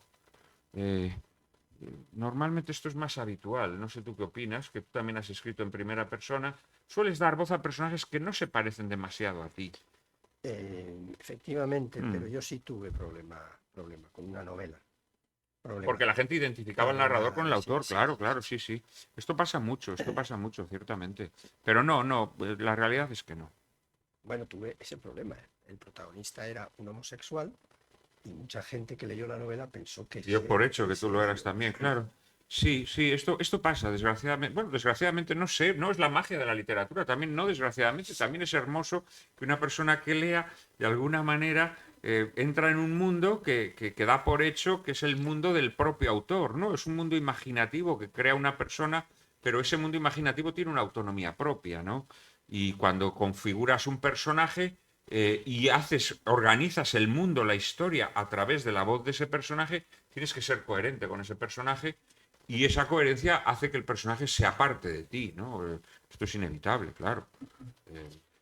Normalmente esto es más habitual. No sé tú qué opinas, que tú también has escrito en primera persona. Sueles dar voz a personajes que no se parecen demasiado a ti. Efectivamente, pero yo sí tuve problema con una novela. Porque la gente identificaba al narrador con el autor, sí. claro, claro, sí, sí. Esto pasa mucho, ciertamente. Pero no, la realidad es que no. Bueno, tuve ese problema. El protagonista era un homosexual y mucha gente que leyó la novela pensó que Dio por hecho que ese tú lo era eras yo. también, claro. Sí, sí, esto pasa, desgraciadamente. Bueno, desgraciadamente no sé, no es la magia de la literatura, también no, desgraciadamente, también es hermoso que una persona que lea, de alguna manera, entra en un mundo que da por hecho que es el mundo del propio autor, ¿no? Es un mundo imaginativo que crea una persona, pero ese mundo imaginativo tiene una autonomía propia, ¿no? Y cuando configuras un personaje y organizas el mundo, la historia, a través de la voz de ese personaje, tienes que ser coherente con ese personaje y esa coherencia hace que el personaje sea parte de ti, ¿no? Esto es inevitable, claro.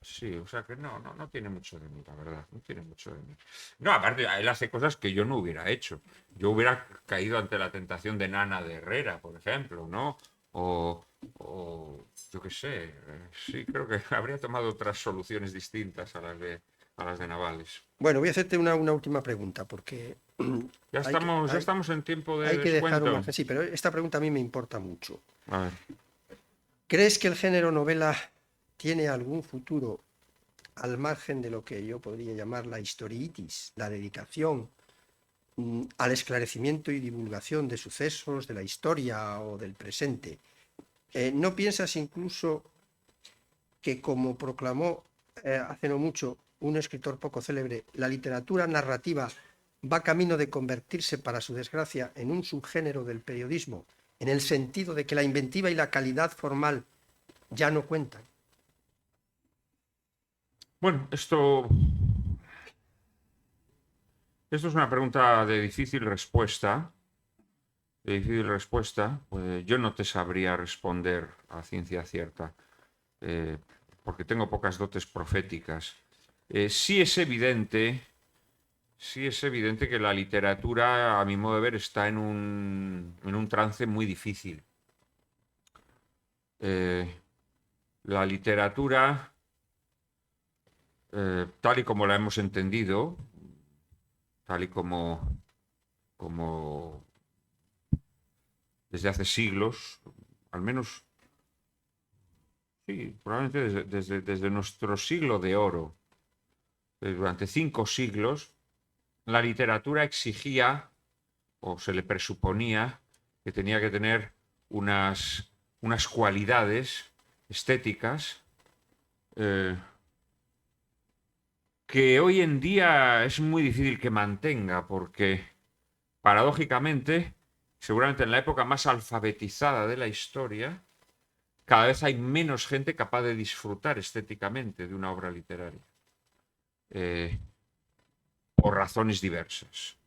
Sí, o sea que no tiene mucho de mí, la verdad, no tiene mucho de mí. No, aparte, él hace cosas que yo no hubiera hecho. Yo hubiera caído ante la tentación de Nana de Herrera, por ejemplo, ¿no? O yo qué sé, sí, creo que habría tomado otras soluciones distintas a las de Navales. Bueno, voy a hacerte una última pregunta, porque Ya estamos en tiempo de hay que dejar un descuento. margen. Sí, pero esta pregunta a mí me importa mucho. A ver. ¿Crees que el género novela tiene algún futuro al margen de lo que yo podría llamar la historietis, la dedicación al esclarecimiento y divulgación de sucesos de la historia o del presente? ¿No piensas incluso que, como proclamó hace no mucho un escritor poco célebre, la literatura narrativa va camino de convertirse, para su desgracia, en un subgénero del periodismo, en el sentido de que la inventiva y la calidad formal ya no cuentan? Bueno, esto es una pregunta de difícil respuesta. Pues yo no te sabría responder a ciencia cierta, eh, porque tengo pocas dotes proféticas. Sí es evidente, sí es evidente que la literatura, a mi modo de ver, está en un trance muy difícil. La literatura, tal y como la hemos entendido, tal y como desde hace siglos, al menos, sí, probablemente desde nuestro siglo de oro, durante 5 siglos, la literatura exigía o se le presuponía que tenía que tener unas cualidades estéticas que hoy en día es muy difícil que mantenga, porque paradójicamente, seguramente en la época más alfabetizada de la historia, cada vez hay menos gente capaz de disfrutar estéticamente de una obra literaria. Por razones diversas.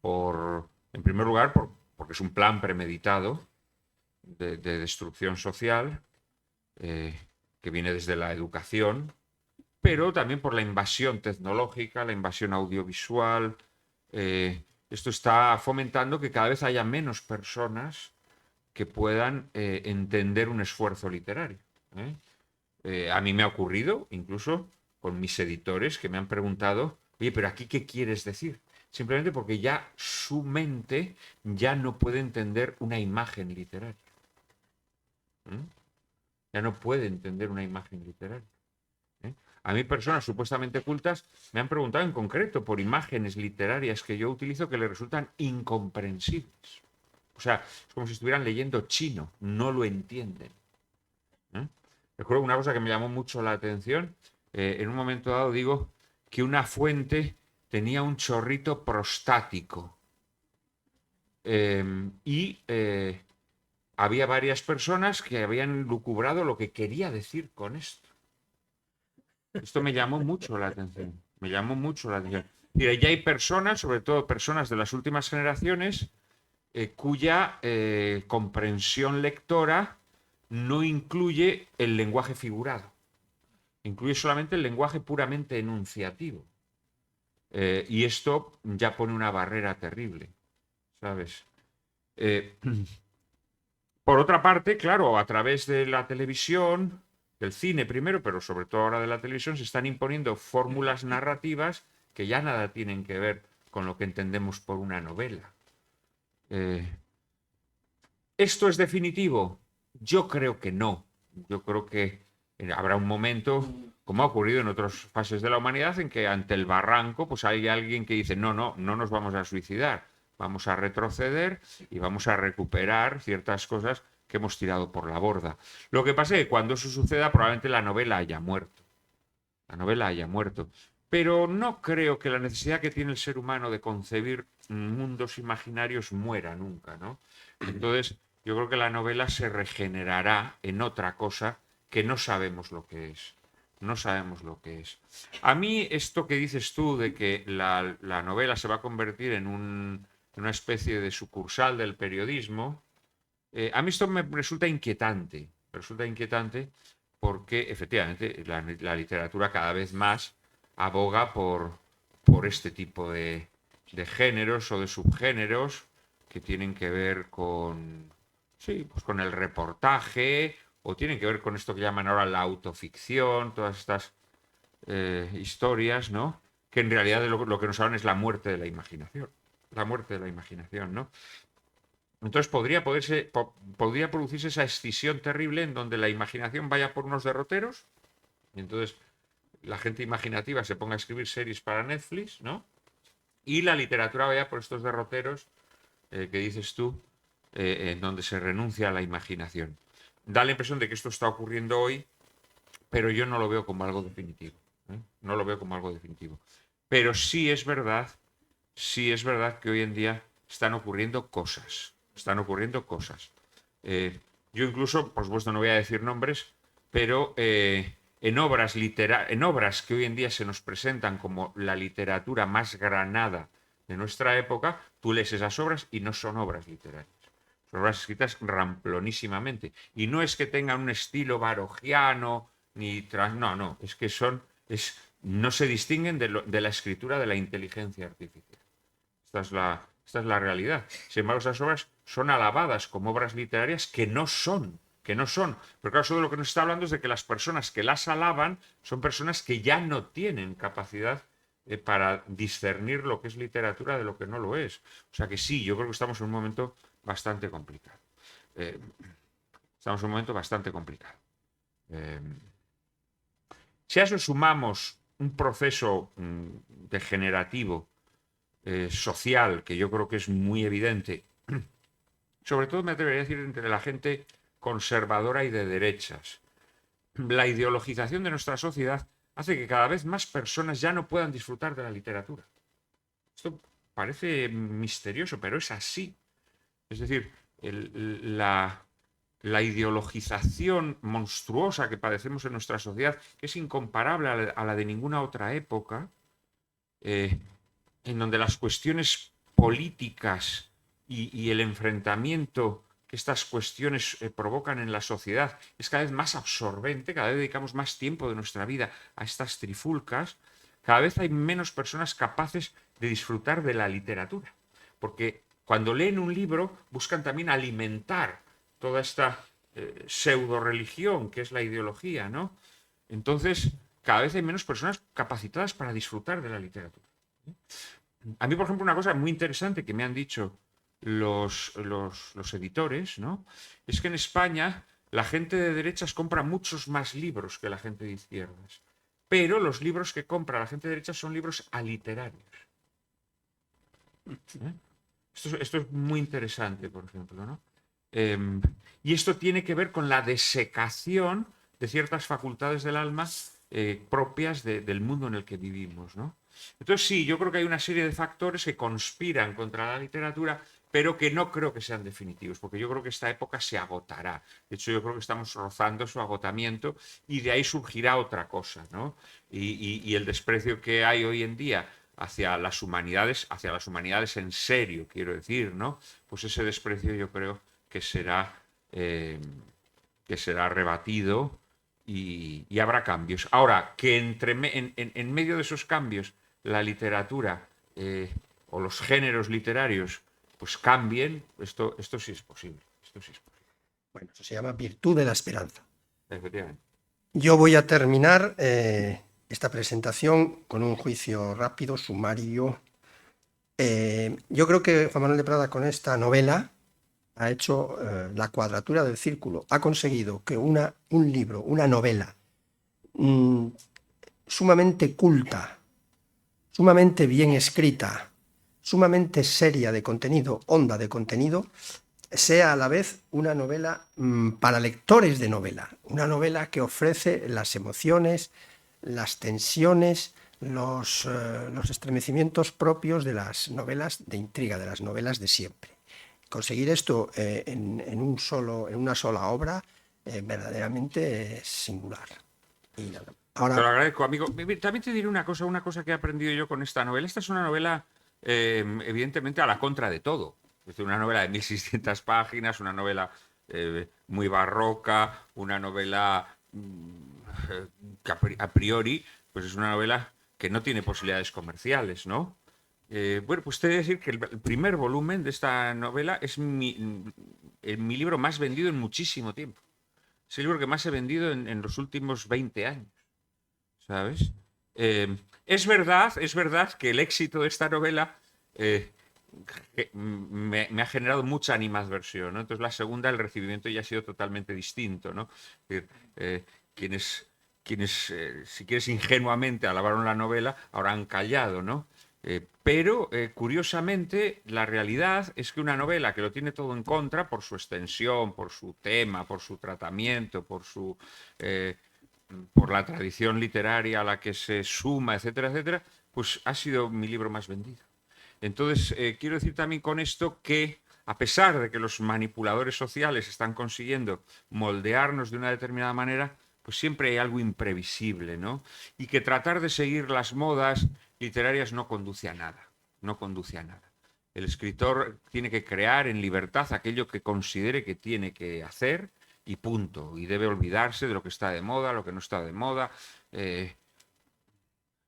En primer lugar, porque es un plan premeditado de destrucción social que viene desde la educación, pero también por la invasión tecnológica, la invasión audiovisual. Esto está fomentando que cada vez haya menos personas que puedan entender un esfuerzo literario. A mí me ha ocurrido, incluso con mis editores, que me han preguntado, oye, pero aquí ¿qué quieres decir? Simplemente porque ya su mente ya no puede entender una imagen literaria. Ya no puede entender una imagen literaria. A mí personas supuestamente cultas me han preguntado en concreto por imágenes literarias que yo utilizo que le resultan incomprensibles. O sea, es como si estuvieran leyendo chino, no lo entienden. Recuerdo una cosa que me llamó mucho la atención. En un momento dado digo que una fuente tenía un chorrito prostático. Y había varias personas que habían lucubrado lo que quería decir con esto. Esto me llamó mucho la atención. Me llamó mucho la atención. Y ya hay personas, sobre todo personas de las últimas generaciones, cuya comprensión lectora no incluye el lenguaje figurado. Incluye solamente el lenguaje puramente enunciativo. Y esto ya pone una barrera terrible, ¿sabes? Por otra parte, claro, a través de la televisión, del cine primero, pero sobre todo ahora de la televisión, se están imponiendo fórmulas narrativas que ya nada tienen que ver con lo que entendemos por una novela. ¿Esto es definitivo? Yo creo que no. Yo creo que habrá un momento, como ha ocurrido en otras fases de la humanidad, en que ante el barranco pues hay alguien que dice no nos vamos a suicidar, vamos a retroceder y vamos a recuperar ciertas cosas que hemos tirado por la borda. Lo que pasa es que cuando eso suceda probablemente la novela haya muerto. La novela haya muerto. Pero no creo que la necesidad que tiene el ser humano de concebir mundos imaginarios muera nunca, ¿no? Entonces, yo creo que la novela se regenerará en otra cosa que no sabemos lo que es. No sabemos lo que es. A mí esto que dices tú de que la novela se va a convertir en una especie de sucursal del periodismo, a mí esto me resulta inquietante. Me resulta inquietante porque efectivamente la literatura cada vez más aboga por este tipo de géneros o de subgéneros que tienen que ver con, sí, pues con el reportaje o tienen que ver con esto que llaman ahora la autoficción, todas estas historias, ¿no? Que en realidad lo que nos hablan es la muerte de la imaginación. La muerte de la imaginación, ¿no? Entonces podría producirse esa escisión terrible en donde la imaginación vaya por unos derroteros y entonces la gente imaginativa se ponga a escribir series para Netflix, ¿no? Y la literatura vaya por estos derroteros que dices tú, en donde se renuncia a la imaginación. Da la impresión de que esto está ocurriendo hoy, pero yo no lo veo como algo definitivo. No lo veo como algo definitivo. Pero sí es verdad que hoy en día están ocurriendo cosas. Están ocurriendo cosas. Yo incluso, por supuesto no voy a decir nombres, pero en obras que hoy en día se nos presentan como la literatura más granada de nuestra época, tú lees esas obras y no son obras literarias. Son obras escritas ramplonísimamente. Y no es que tengan un estilo barogiano, no, es que no se distinguen de la escritura de la inteligencia artificial. Esta es la realidad. Sin embargo, esas obras son alabadas como obras literarias que no son. Pero claro, eso de lo que nos está hablando es de que las personas que las alaban son personas que ya no tienen capacidad para discernir lo que es literatura de lo que no lo es. O sea que sí, yo creo que estamos en un momento bastante complicado. Si a eso sumamos un proceso degenerativo social, que yo creo que es muy evidente, sobre todo me atrevería a decir entre la gente conservadora y de derechas. La ideologización de nuestra sociedad hace que cada vez más personas ya no puedan disfrutar de la literatura. Esto parece misterioso, pero es así. Es decir, la ideologización monstruosa que padecemos en nuestra sociedad, que es incomparable a la de ninguna otra época, en donde las cuestiones políticas y el enfrentamiento que estas cuestiones provocan en la sociedad es cada vez más absorbente, cada vez dedicamos más tiempo de nuestra vida a estas trifulcas, cada vez hay menos personas capaces de disfrutar de la literatura, porque cuando leen un libro buscan también alimentar toda esta pseudo religión que es la ideología, ¿no? Entonces, cada vez hay menos personas capacitadas para disfrutar de la literatura. A mí, por ejemplo, una cosa muy interesante que me han dicho los editores, ¿no? Es que en España la gente de derechas compra muchos más libros que la gente de izquierdas. Pero los libros que compra la gente de derechas son libros aliterarios. Esto es muy interesante, por ejemplo, ¿no? Y esto tiene que ver con la desecación de ciertas facultades del alma propias del mundo en el que vivimos, ¿no? Entonces sí, yo creo que hay una serie de factores que conspiran contra la literatura, pero que no creo que sean definitivos, porque yo creo que esta época se agotará. De hecho, yo creo que estamos rozando su agotamiento y de ahí surgirá otra cosa, ¿no? Y el desprecio que hay hoy en día hacia las humanidades en serio, quiero decir, ¿no? Pues ese desprecio yo creo que será rebatido y habrá cambios. Ahora, que en medio de esos cambios la literatura o los géneros literarios pues cambien, esto sí es posible. Esto sí es posible. Bueno, eso se llama virtud de la esperanza. Efectivamente. Yo voy a terminar esta presentación con un juicio rápido, sumario. Yo creo que Juan Manuel de Prada con esta novela ha hecho la cuadratura del círculo. Ha conseguido que un libro, una novela sumamente culta, sumamente bien escrita, sumamente seria de contenido, honda de contenido, sea a la vez una novela para lectores de novela, una novela que ofrece las emociones, las tensiones, los estremecimientos propios de las novelas de intriga, de las novelas de siempre. Conseguir esto en una sola obra verdaderamente es singular. Y nada. Ahora, Te lo agradezco, amigo. También te diré una cosa que he aprendido yo con esta novela. Esta es una novela, evidentemente, a la contra de todo. Es decir, una novela de 1600 páginas, una novela muy barroca, una novela que a priori pues es una novela que no tiene posibilidades comerciales, ¿no? Bueno, pues te voy a decir que el primer volumen de esta novela es mi libro más vendido en muchísimo tiempo. Es el libro que más he vendido en los últimos 20 años, ¿sabes? Es verdad que el éxito de esta novela me ha generado mucha animadversión, ¿no? Entonces la segunda, el recibimiento ya ha sido totalmente distinto, ¿no? Es decir, quienes si quieres, ingenuamente alabaron la novela, ahora han callado, ¿no? Pero, curiosamente, la realidad es que una novela que lo tiene todo en contra, por su extensión, por su tema, por su tratamiento, por la tradición literaria a la que se suma, etcétera, etcétera, pues ha sido mi libro más vendido. Entonces, quiero decir también con esto que, a pesar de que los manipuladores sociales están consiguiendo moldearnos de una determinada manera, pues siempre hay algo imprevisible, ¿no? Y que tratar de seguir las modas literarias no conduce a nada, no conduce a nada. El escritor tiene que crear en libertad aquello que considere que tiene que hacer y punto. Y debe olvidarse de lo que está de moda, lo que no está de moda.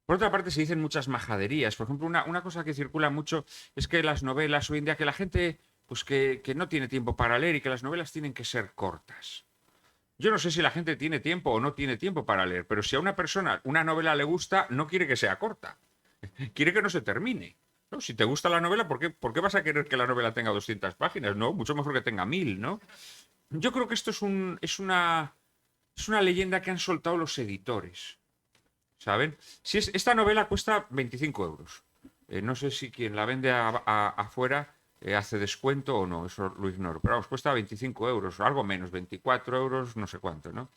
Por otra parte, se dicen muchas majaderías. Por ejemplo, una cosa que circula mucho es que las novelas hoy en día, que la gente pues que no tiene tiempo para leer y que las novelas tienen que ser cortas. Yo no sé si la gente tiene tiempo o no tiene tiempo para leer, pero si a una persona una novela le gusta, no quiere que sea corta. Quiere que no se termine, ¿no? Si te gusta la novela, ¿por qué vas a querer que la novela tenga 200 páginas? No, mucho mejor que tenga 1000, ¿no? Yo creo que esto es una leyenda que han soltado los editores, ¿saben? Esta novela cuesta 25 euros. No sé si quien la vende afuera hace descuento o no, eso lo ignoro. Pero vamos, cuesta 25 euros, algo menos, 24 euros, no sé cuánto, ¿no?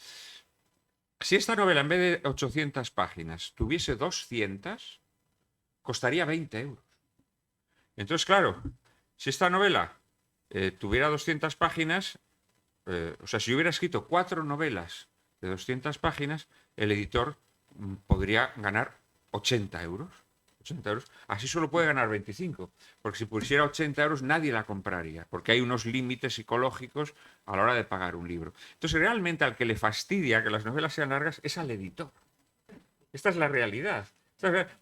Si esta novela en vez de 800 páginas tuviese 200, costaría 20 euros. Entonces, claro, si esta novela tuviera 200 páginas, o sea, si yo hubiera escrito 4 novelas de 200 páginas, el editor podría ganar 80 euros. 80 euros. Así solo puede ganar 25, porque si pusiera 80 euros nadie la compraría, porque hay unos límites psicológicos a la hora de pagar un libro. Entonces, realmente al que le fastidia que las novelas sean largas es al editor. Esta es la realidad.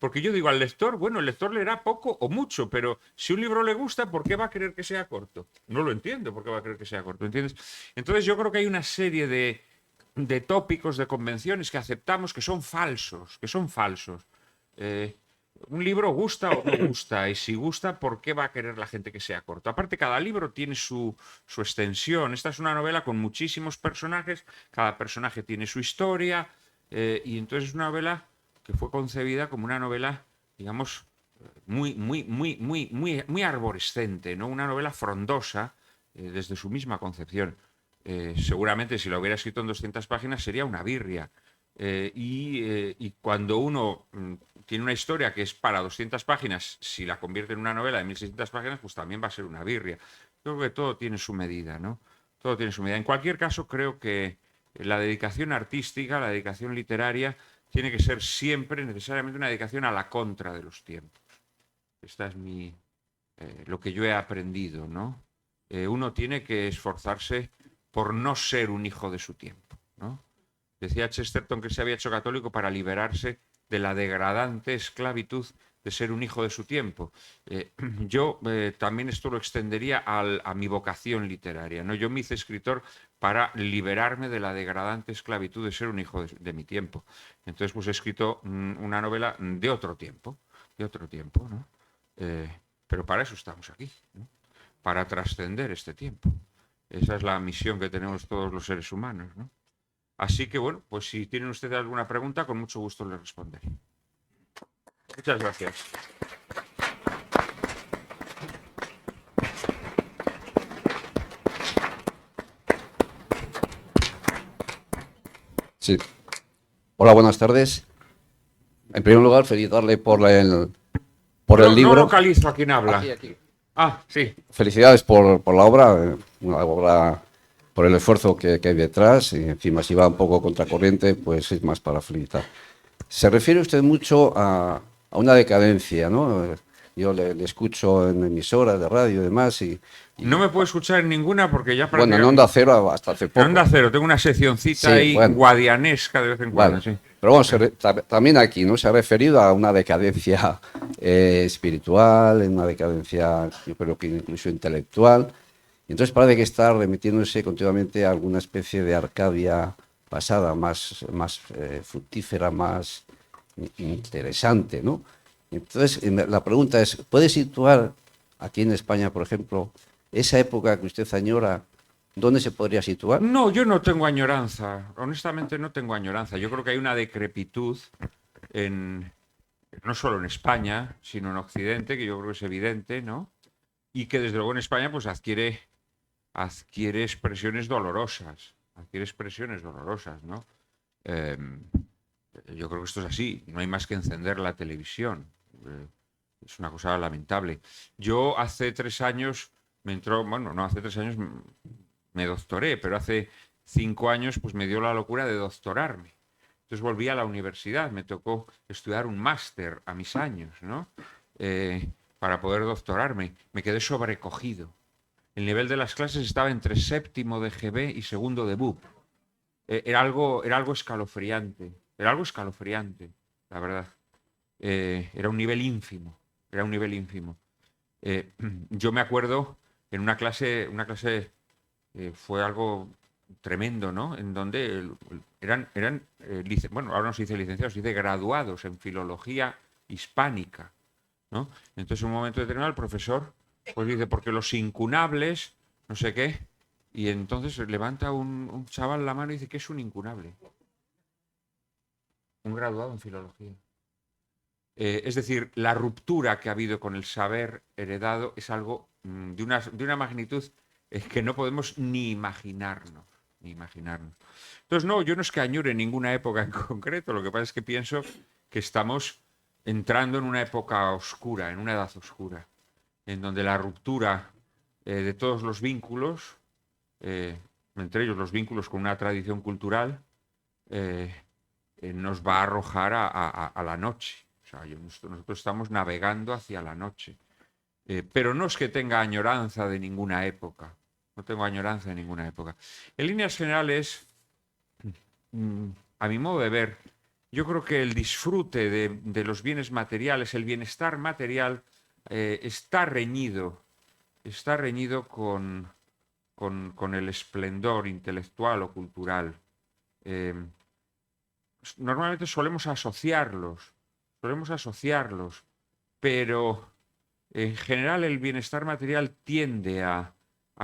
Porque yo digo al lector, bueno, el lector leerá poco o mucho, pero si un libro le gusta, ¿por qué va a querer que sea corto? No lo entiendo por qué va a querer que sea corto, ¿entiendes? Entonces yo creo que hay una serie de tópicos, de convenciones que aceptamos que son falsos, un libro gusta o no gusta, y si gusta, ¿por qué va a querer la gente que sea corto? Aparte, cada libro tiene su extensión. Esta es una novela con muchísimos personajes, cada personaje tiene su historia, y entonces es una novela que fue concebida como una novela, digamos, muy arborescente, ¿no? Una novela frondosa desde su misma concepción. Seguramente si lo hubiera escrito en 200 páginas sería una birria. Y cuando uno tiene una historia que es para 200 páginas, si la convierte en una novela de 1600 páginas, pues también va a ser una birria. Yo creo que todo tiene su medida, ¿no? Todo tiene su medida. En cualquier caso, creo que la dedicación artística, la dedicación literaria, tiene que ser siempre necesariamente una dedicación a la contra de los tiempos. Esta es lo que yo he aprendido, ¿no? Uno tiene que esforzarse por no ser un hijo de su tiempo, ¿no? Decía Chesterton que se había hecho católico para liberarse de la degradante esclavitud de ser un hijo de su tiempo. Yo también esto lo extendería a mi vocación literaria, ¿no? Yo me hice escritor para liberarme de la degradante esclavitud de ser un hijo de mi tiempo. Entonces, pues he escrito una novela de otro tiempo, ¿no? Pero para eso estamos aquí, ¿no? Para trascender este tiempo. Esa es la misión que tenemos todos los seres humanos, ¿no? Así que, bueno, pues si tienen ustedes alguna pregunta, con mucho gusto les responderé. Muchas gracias. Sí. Hola, buenas tardes. En primer lugar, felicitarle por el libro. No localizo a quien habla. Aquí. Ah, sí. Felicidades por la obra, una obra por el esfuerzo que hay detrás. Y encima, si va un poco contracorriente, pues es más para felicitar. Se refiere usted mucho a una decadencia, ¿no? Yo le escucho en emisoras de radio y demás. No me puedo escuchar en ninguna porque ya Bueno, en Onda Cero hasta hace poco. En Onda Cero tengo una seccioncita Sí, ahí bueno. guadianesca de vez en cuando. Vale. Sí. Pero bueno, también aquí, ¿no? Se ha referido a una decadencia espiritual, una decadencia, yo creo que incluso intelectual. Y entonces parece que está remitiéndose continuamente a alguna especie de Arcadia pasada, más fructífera, más interesante, ¿no? Entonces, la pregunta es, ¿puede situar aquí en España, por ejemplo, esa época que usted añora, dónde se podría situar? No, yo no tengo añoranza. Honestamente no tengo añoranza. Yo creo que hay una decrepitud no solo en España, sino en Occidente, que yo creo que es evidente, ¿no? Y que desde luego en España pues adquiere expresiones dolorosas. ¿No? Yo creo que esto es así. No hay más que encender la televisión. Es una cosa lamentable. Yo hace 3 años me doctoré, pero hace 5 años pues me dio la locura de doctorarme. Entonces volví a la universidad, me tocó estudiar un máster a mis años, ¿no? Para poder doctorarme. Me quedé sobrecogido. El nivel de las clases estaba entre séptimo de GB y segundo de BUP. Era algo escalofriante. Era algo escalofriante, la verdad. Era un nivel ínfimo. Yo me acuerdo en una clase fue algo tremendo, ¿no? En donde eran ahora no se dice licenciados, se dice graduados en filología hispánica, ¿no? Entonces, en un momento determinado, el profesor pues dice, porque los incunables, no sé qué, y entonces levanta un chaval la mano y dice, ¿qué es un incunable? Un graduado en filología. Es decir, la ruptura que ha habido con el saber heredado es algo de una magnitud que no podemos ni imaginarnos. Entonces, no, yo no es que añore ninguna época en concreto, lo que pasa es que pienso que estamos entrando en una época oscura, en una edad oscura, en donde la ruptura de todos los vínculos, entre ellos los vínculos con una tradición cultural, nos va a arrojar a la noche. O sea, nosotros estamos navegando hacia la noche. Pero no es que tenga añoranza de ninguna época. No tengo añoranza de ninguna época. En líneas generales, a mi modo de ver, yo creo que el disfrute de los bienes materiales, el bienestar material, está reñido con el esplendor intelectual o cultural. Normalmente solemos asociarlos, pero en general el bienestar material tiende a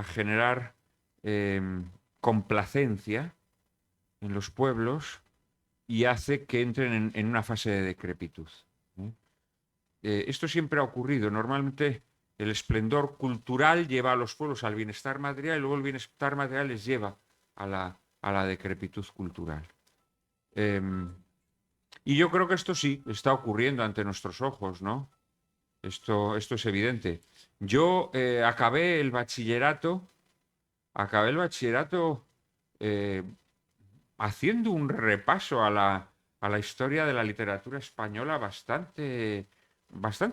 generar complacencia en los pueblos y hace que entren en una fase de decrepitud. Esto siempre ha ocurrido. Normalmente el esplendor cultural lleva a los pueblos al bienestar material y luego el bienestar material les lleva a la decrepitud cultural. Y yo creo que esto sí está ocurriendo ante nuestros ojos, ¿no? Esto es evidente. Yo acabé el bachillerato haciendo un repaso a la historia de la literatura española bastante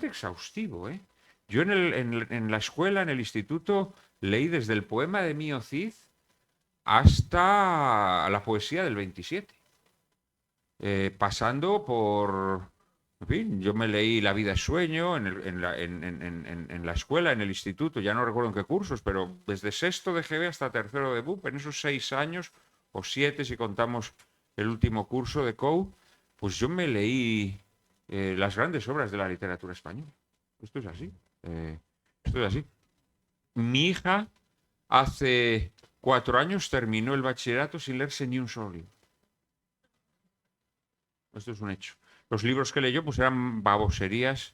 exhaustivo, ¿eh? Yo en la escuela, en el instituto, leí desde el poema de Mío Cid hasta la poesía del 27. Pasando En fin, yo me leí La vida es sueño en la escuela, en el instituto, ya no recuerdo en qué cursos, pero desde sexto de GB hasta tercero de BUP, en esos 6 años, o 7 si contamos el último curso de COU, pues yo me leí las grandes obras de la literatura española. Esto es así. Esto es así. Mi hija hace 4 años terminó el bachillerato sin leerse ni un solo libro. Esto es un hecho. Los libros que leyó pues eran baboserías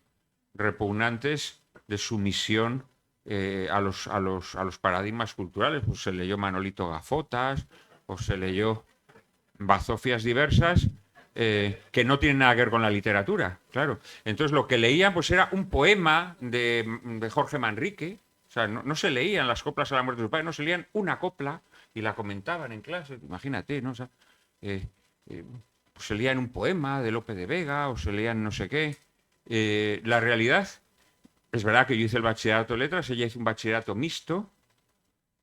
repugnantes de sumisión a los paradigmas culturales. Pues se leyó Manolito Gafotas, o se leyó bazofias diversas que no tienen nada que ver con la literatura, claro. Entonces lo que leían pues era un poema de Jorge Manrique. O sea, no se leían las coplas a la muerte de su padre, no se leían una copla y la comentaban en clase. Imagínate, ¿no? O sea, pues se leían un poema de Lope de Vega o se leían no sé qué. La realidad, es verdad que yo hice el bachillerato de letras, ella hizo un bachillerato mixto,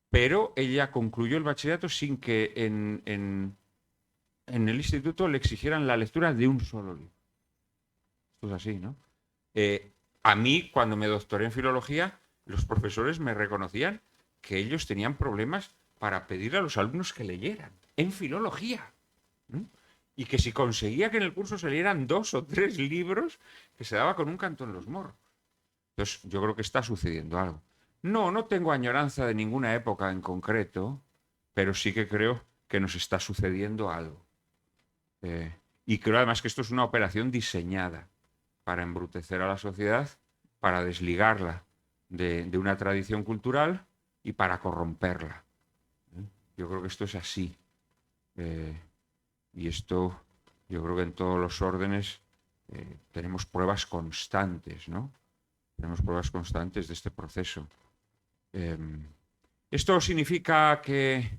pero ella concluyó el bachillerato sin que en el instituto le exigieran la lectura de un solo libro. Esto es así, ¿no? A mí, cuando me doctoré en filología, los profesores me reconocían que ellos tenían problemas para pedir a los alumnos que leyeran en filología, ¿no? Y que si conseguía que en el curso se leyeran 2 o 3 libros, que se daba con un canto en los morros. Entonces, yo creo que está sucediendo algo. No tengo añoranza de ninguna época en concreto, pero sí que creo que nos está sucediendo algo. Y creo además que esto es una operación diseñada para embrutecer a la sociedad, para desligarla de una tradición cultural y para corromperla. Yo creo que esto es así. Y esto, yo creo que en todos los órdenes tenemos pruebas constantes, ¿no? Tenemos pruebas constantes de este proceso. ¿Esto significa que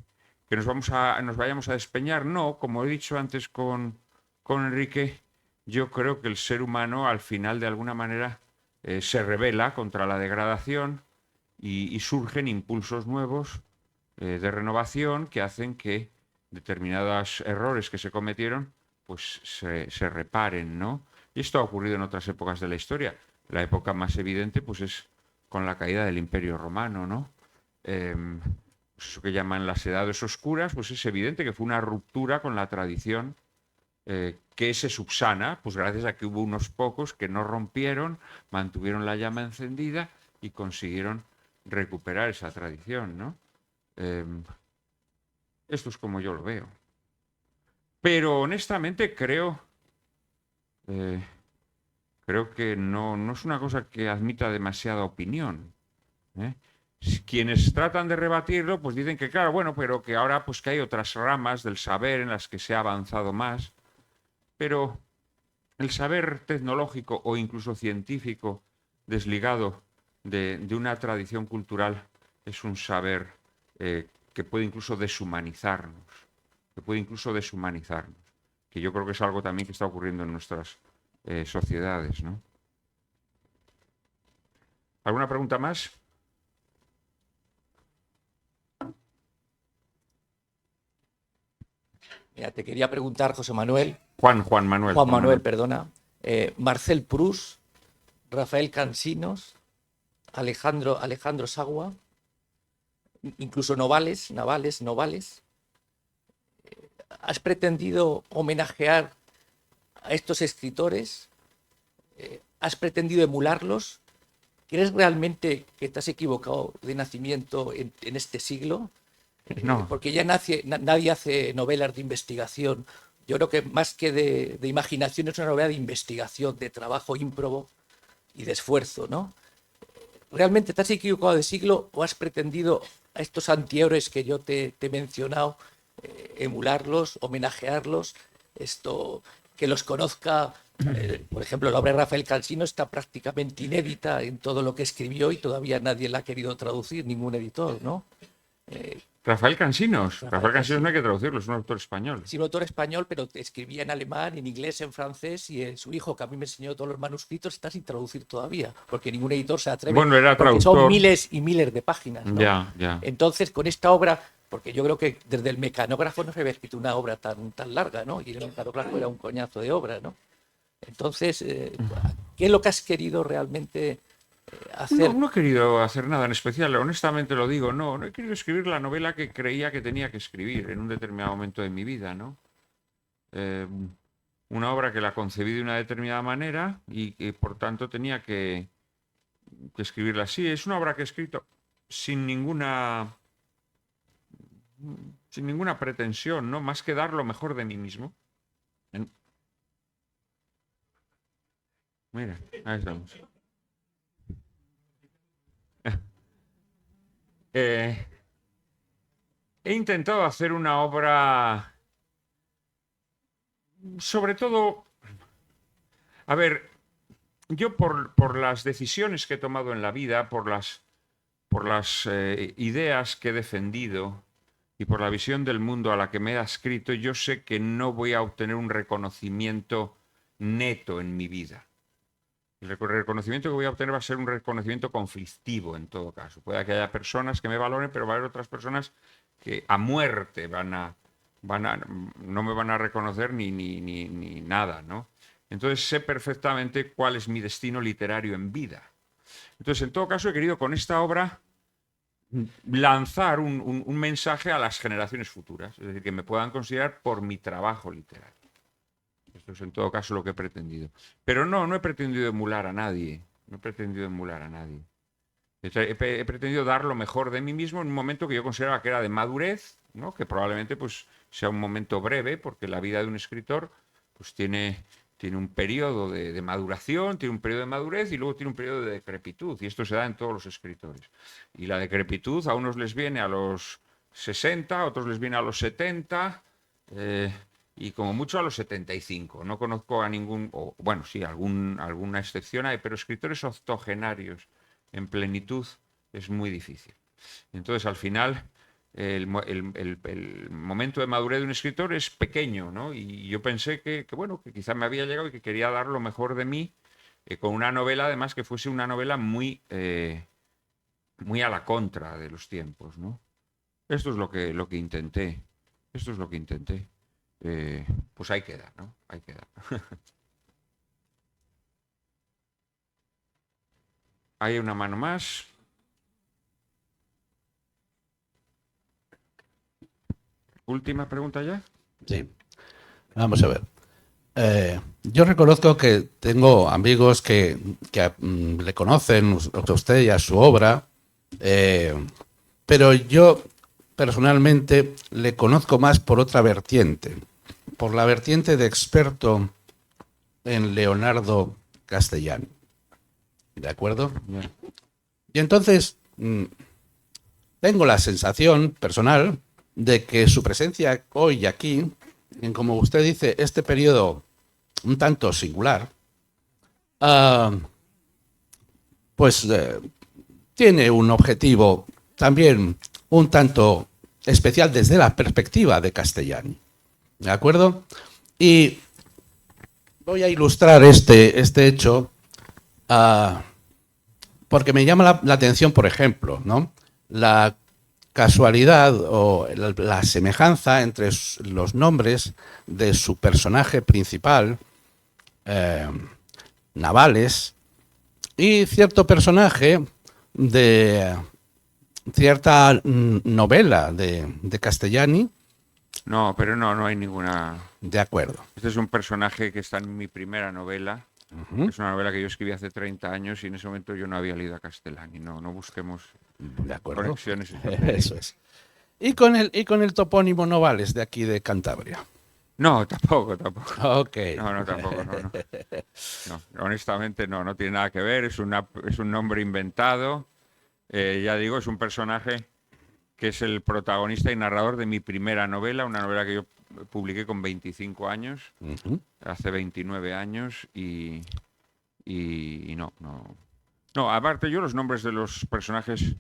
nos vayamos a despeñar? No, como he dicho antes con Enrique, yo creo que el ser humano al final de alguna manera se rebela contra la degradación y surgen impulsos nuevos de renovación que hacen que determinados errores que se cometieron pues se reparen, ¿no? Y esto ha ocurrido en otras épocas de la historia. La época más evidente pues es con la caída del Imperio Romano, ¿no? Pues eso que llaman las edades oscuras, pues es evidente que fue una ruptura con la tradición que se subsana, pues gracias a que hubo unos pocos que no rompieron, mantuvieron la llama encendida y consiguieron recuperar esa tradición, ¿no? Esto es como yo lo veo. Pero honestamente creo que no es una cosa que admita demasiada opinión. Quienes tratan de rebatirlo, pues dicen que claro, bueno, pero que ahora pues que hay otras ramas del saber en las que se ha avanzado más. Pero el saber tecnológico o incluso científico desligado de una tradición cultural es un saber que puede incluso deshumanizarnos, que yo creo que es algo también que está ocurriendo en nuestras sociedades, ¿no? ¿Alguna pregunta más? Mira, te quería preguntar, José Manuel. Juan Manuel, perdona. Marcel Proust, Rafael Cansinos, Alejandro Sagua, incluso Navales. ¿Has pretendido homenajear a estos escritores? ¿Has pretendido emularlos? ¿Crees realmente que te has equivocado de nacimiento en este siglo? No. Porque ya nadie hace novelas de investigación. Yo creo que más que de imaginación es una novela de investigación, de trabajo ímprobo y de esfuerzo, ¿no? ¿Realmente te has equivocado de siglo o has pretendido a estos antihéroes que yo te he mencionado emularlos, homenajearlos, que los conozca? Por ejemplo, la obra de Rafael Cansino está prácticamente inédita en todo lo que escribió y todavía nadie la ha querido traducir, ningún editor, ¿no? Rafael Cansinos no hay que traducirlo, es un autor español. Sí, un autor español, pero escribía en alemán, en inglés, en francés, y su hijo, que a mí me enseñó todos los manuscritos, está sin traducir todavía, porque ningún editor se atreve. Bueno, era porque traductor. son miles y miles de páginas, ¿no? Ya. Entonces, con esta obra, porque yo creo que desde el mecanógrafo no se había escrito una obra tan larga, ¿no? Y el mecanógrafo era un coñazo de obra, ¿no? Entonces, ¿qué es lo que has querido realmente hacer? No he querido hacer nada en especial, honestamente lo digo, no he querido escribir la novela que creía que tenía que escribir en un determinado momento de mi vida, ¿no? Una obra que la concebí de una determinada manera y que por tanto tenía que escribirla así. Es una obra que he escrito sin ninguna pretensión, ¿no? Más que dar lo mejor de mí mismo. Mira, ahí estamos. He intentado hacer una obra, sobre todo, a ver, yo por las decisiones que he tomado en la vida, por las ideas que he defendido y por la visión del mundo a la que me he adscrito, yo sé que no voy a obtener un reconocimiento neto en mi vida. El reconocimiento que voy a obtener va a ser un reconocimiento conflictivo en todo caso. Puede que haya personas que me valoren, pero va a haber otras personas que a muerte no me van a reconocer ni nada, ¿no? Entonces sé perfectamente cuál es mi destino literario en vida. Entonces, en todo caso, he querido con esta obra lanzar un mensaje a las generaciones futuras, es decir, que me puedan considerar por mi trabajo literario. Esto es en todo caso lo que he pretendido. Pero no he pretendido emular a nadie. No he pretendido emular a nadie. He pretendido dar lo mejor de mí mismo en un momento que yo consideraba que era de madurez, ¿no? Que probablemente pues, sea un momento breve, porque la vida de un escritor pues, tiene un periodo de maduración, tiene un periodo de madurez y luego tiene un periodo de decrepitud. Y esto se da en todos los escritores. Y la decrepitud a unos les viene a los 60, a otros les viene a los 70. Y como mucho a los 75. No conozco a ningún, o bueno, sí, alguna excepción hay, pero escritores octogenarios en plenitud es muy difícil. Entonces, al final, el momento de madurez de un escritor es pequeño, ¿no? Y yo pensé que quizá me había llegado y que quería dar lo mejor de mí con una novela, además, que fuese una novela muy a la contra de los tiempos, ¿no? Esto es lo que intenté. Esto es lo que intenté. Pues ahí queda, ¿no? Ahí queda. Hay una mano más. Última pregunta ya. Sí. Vamos a ver. Yo reconozco que tengo amigos que le conocen a usted y a su obra, pero yo personalmente le conozco más por otra vertiente, por la vertiente de experto en Leonardo Castellani. ¿De acuerdo? Y entonces tengo la sensación personal de que su presencia hoy aquí, en como usted dice, este periodo un tanto singular, pues tiene un objetivo también un tanto especial desde la perspectiva de Castellani. ¿De acuerdo? Y voy a ilustrar este hecho porque me llama la atención, por ejemplo, ¿no? La casualidad o la semejanza entre los nombres de su personaje principal, Navales, y cierto personaje de cierta novela de Castellani. No, pero no hay ninguna. De acuerdo. Este es un personaje que está en mi primera novela. Es una novela que yo escribí hace 30 años y en ese momento yo no había leído a Castellani. No busquemos De acuerdo. conexiones. Eso es. Y con el topónimo Novales de aquí de Cantabria. No, tampoco. Ok. No, tampoco, no. No, honestamente no tiene nada que ver, es un nombre inventado. Ya digo, es un personaje que es el protagonista y narrador de mi primera novela, una novela que yo publiqué con 25 años, hace 29 años, y no. No, aparte yo los nombres de los personajes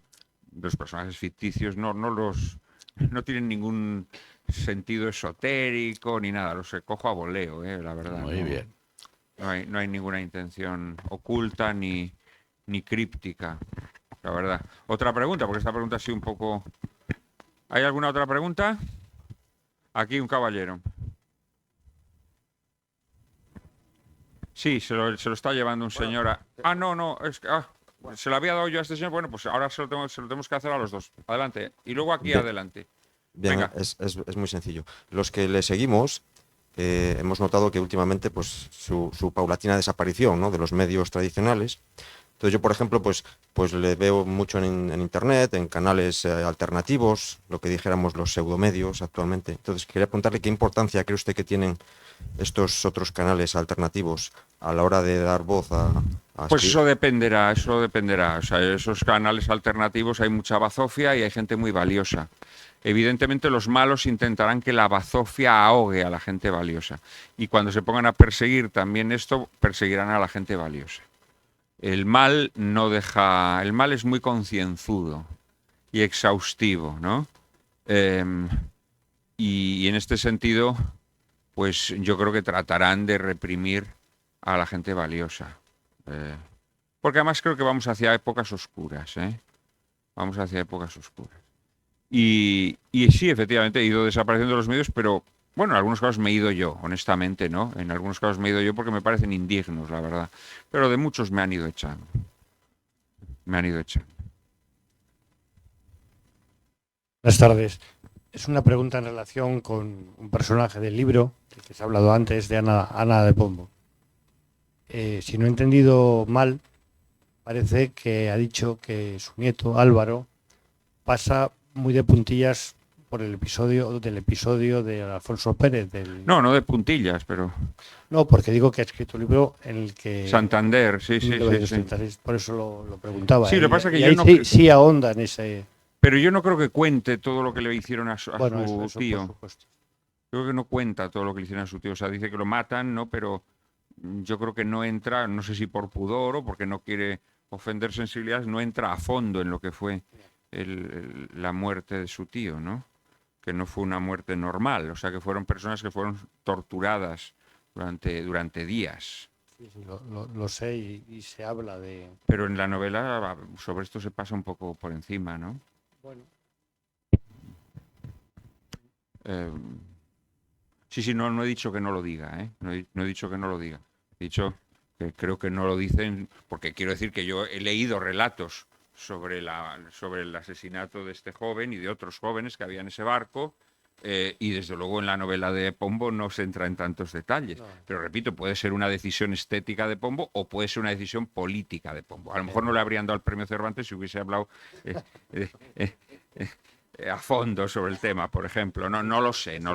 ficticios no tienen ningún sentido esotérico ni nada, los cojo a voleo, la verdad. Muy bien. No hay ninguna intención oculta ni críptica, la verdad. Otra pregunta, porque esta pregunta ha sido un poco... ¿Hay alguna otra pregunta? Aquí un caballero. Sí, se lo está llevando un señor a... Ah, no, es que... se lo había dado yo a este señor. Bueno, pues ahora se lo tenemos que hacer a los dos. Adelante. Y luego aquí Bien. adelante. Bien, Venga. es muy sencillo. Los que le seguimos hemos notado que últimamente pues su paulatina desaparición, ¿no?, de los medios tradicionales. Entonces yo, por ejemplo, pues le veo mucho en internet, en canales alternativos, lo que dijéramos los pseudomedios actualmente. Entonces quería preguntarle qué importancia cree usted que tienen estos otros canales alternativos a la hora de dar voz a Pues eso dependerá. O sea, esos canales alternativos hay mucha bazofia y hay gente muy valiosa. Evidentemente los malos intentarán que la bazofia ahogue a la gente valiosa. Y cuando se pongan a perseguir también esto, perseguirán a la gente valiosa. El mal no deja... El mal es muy concienzudo y exhaustivo, ¿no? Y en este sentido, pues yo creo que tratarán de reprimir a la gente valiosa. Porque además creo que vamos hacia épocas oscuras, ¿eh? Vamos hacia épocas oscuras. Y sí, efectivamente, he ido desapareciendo los medios, pero bueno, en algunos casos me he ido yo, honestamente, ¿no? En algunos casos me he ido yo porque me parecen indignos, la verdad. Pero de muchos me han ido echando. Me han ido echando. Buenas tardes. Es una pregunta en relación con un personaje del libro, del que se ha hablado antes, de Ana de Pombo. Si no he entendido mal, parece que ha dicho que su nieto, Álvaro, pasa muy de puntillas por el episodio de Alfonso Pérez. No de puntillas, pero... No, porque digo que ha escrito un libro en el que... Santander, sí. Por eso lo preguntaba. Sí, lo que pasa es que y yo ahí no... sí ahonda en ese... Pero yo no creo que cuente todo lo que le hicieron a su eso, tío. por supuesto. Yo creo que no cuenta todo lo que le hicieron a su tío. O sea, dice que lo matan, ¿no? Pero yo creo que no entra, no sé si por pudor o porque no quiere ofender sensibilidades, no entra a fondo en lo que fue la muerte de su tío, ¿no? Que no fue una muerte normal. O sea, que fueron personas que fueron torturadas durante días. Sí, lo sé y se habla de... Pero en la novela sobre esto se pasa un poco por encima, ¿no? Bueno. Sí, no he dicho que no lo diga, ¿eh? No he dicho que no lo diga. He dicho que creo que no lo dicen, porque quiero decir que yo he leído relatos sobre el asesinato de este joven y de otros jóvenes que había en ese barco, y desde luego en la novela de Pombo no se entra en tantos detalles. No. Pero repito, puede ser una decisión estética de Pombo o puede ser una decisión política de Pombo. A lo mejor no le habrían dado el premio Cervantes si hubiese hablado a fondo sobre el tema, por ejemplo. No lo sé, no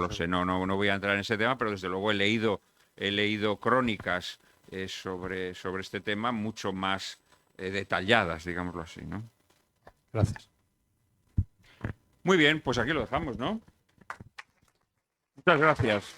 voy a entrar en ese tema, pero desde luego he leído crónicas sobre este tema mucho más detalladas, digámoslo así, ¿no? Gracias. Muy bien, pues aquí lo dejamos, ¿no? Muchas gracias.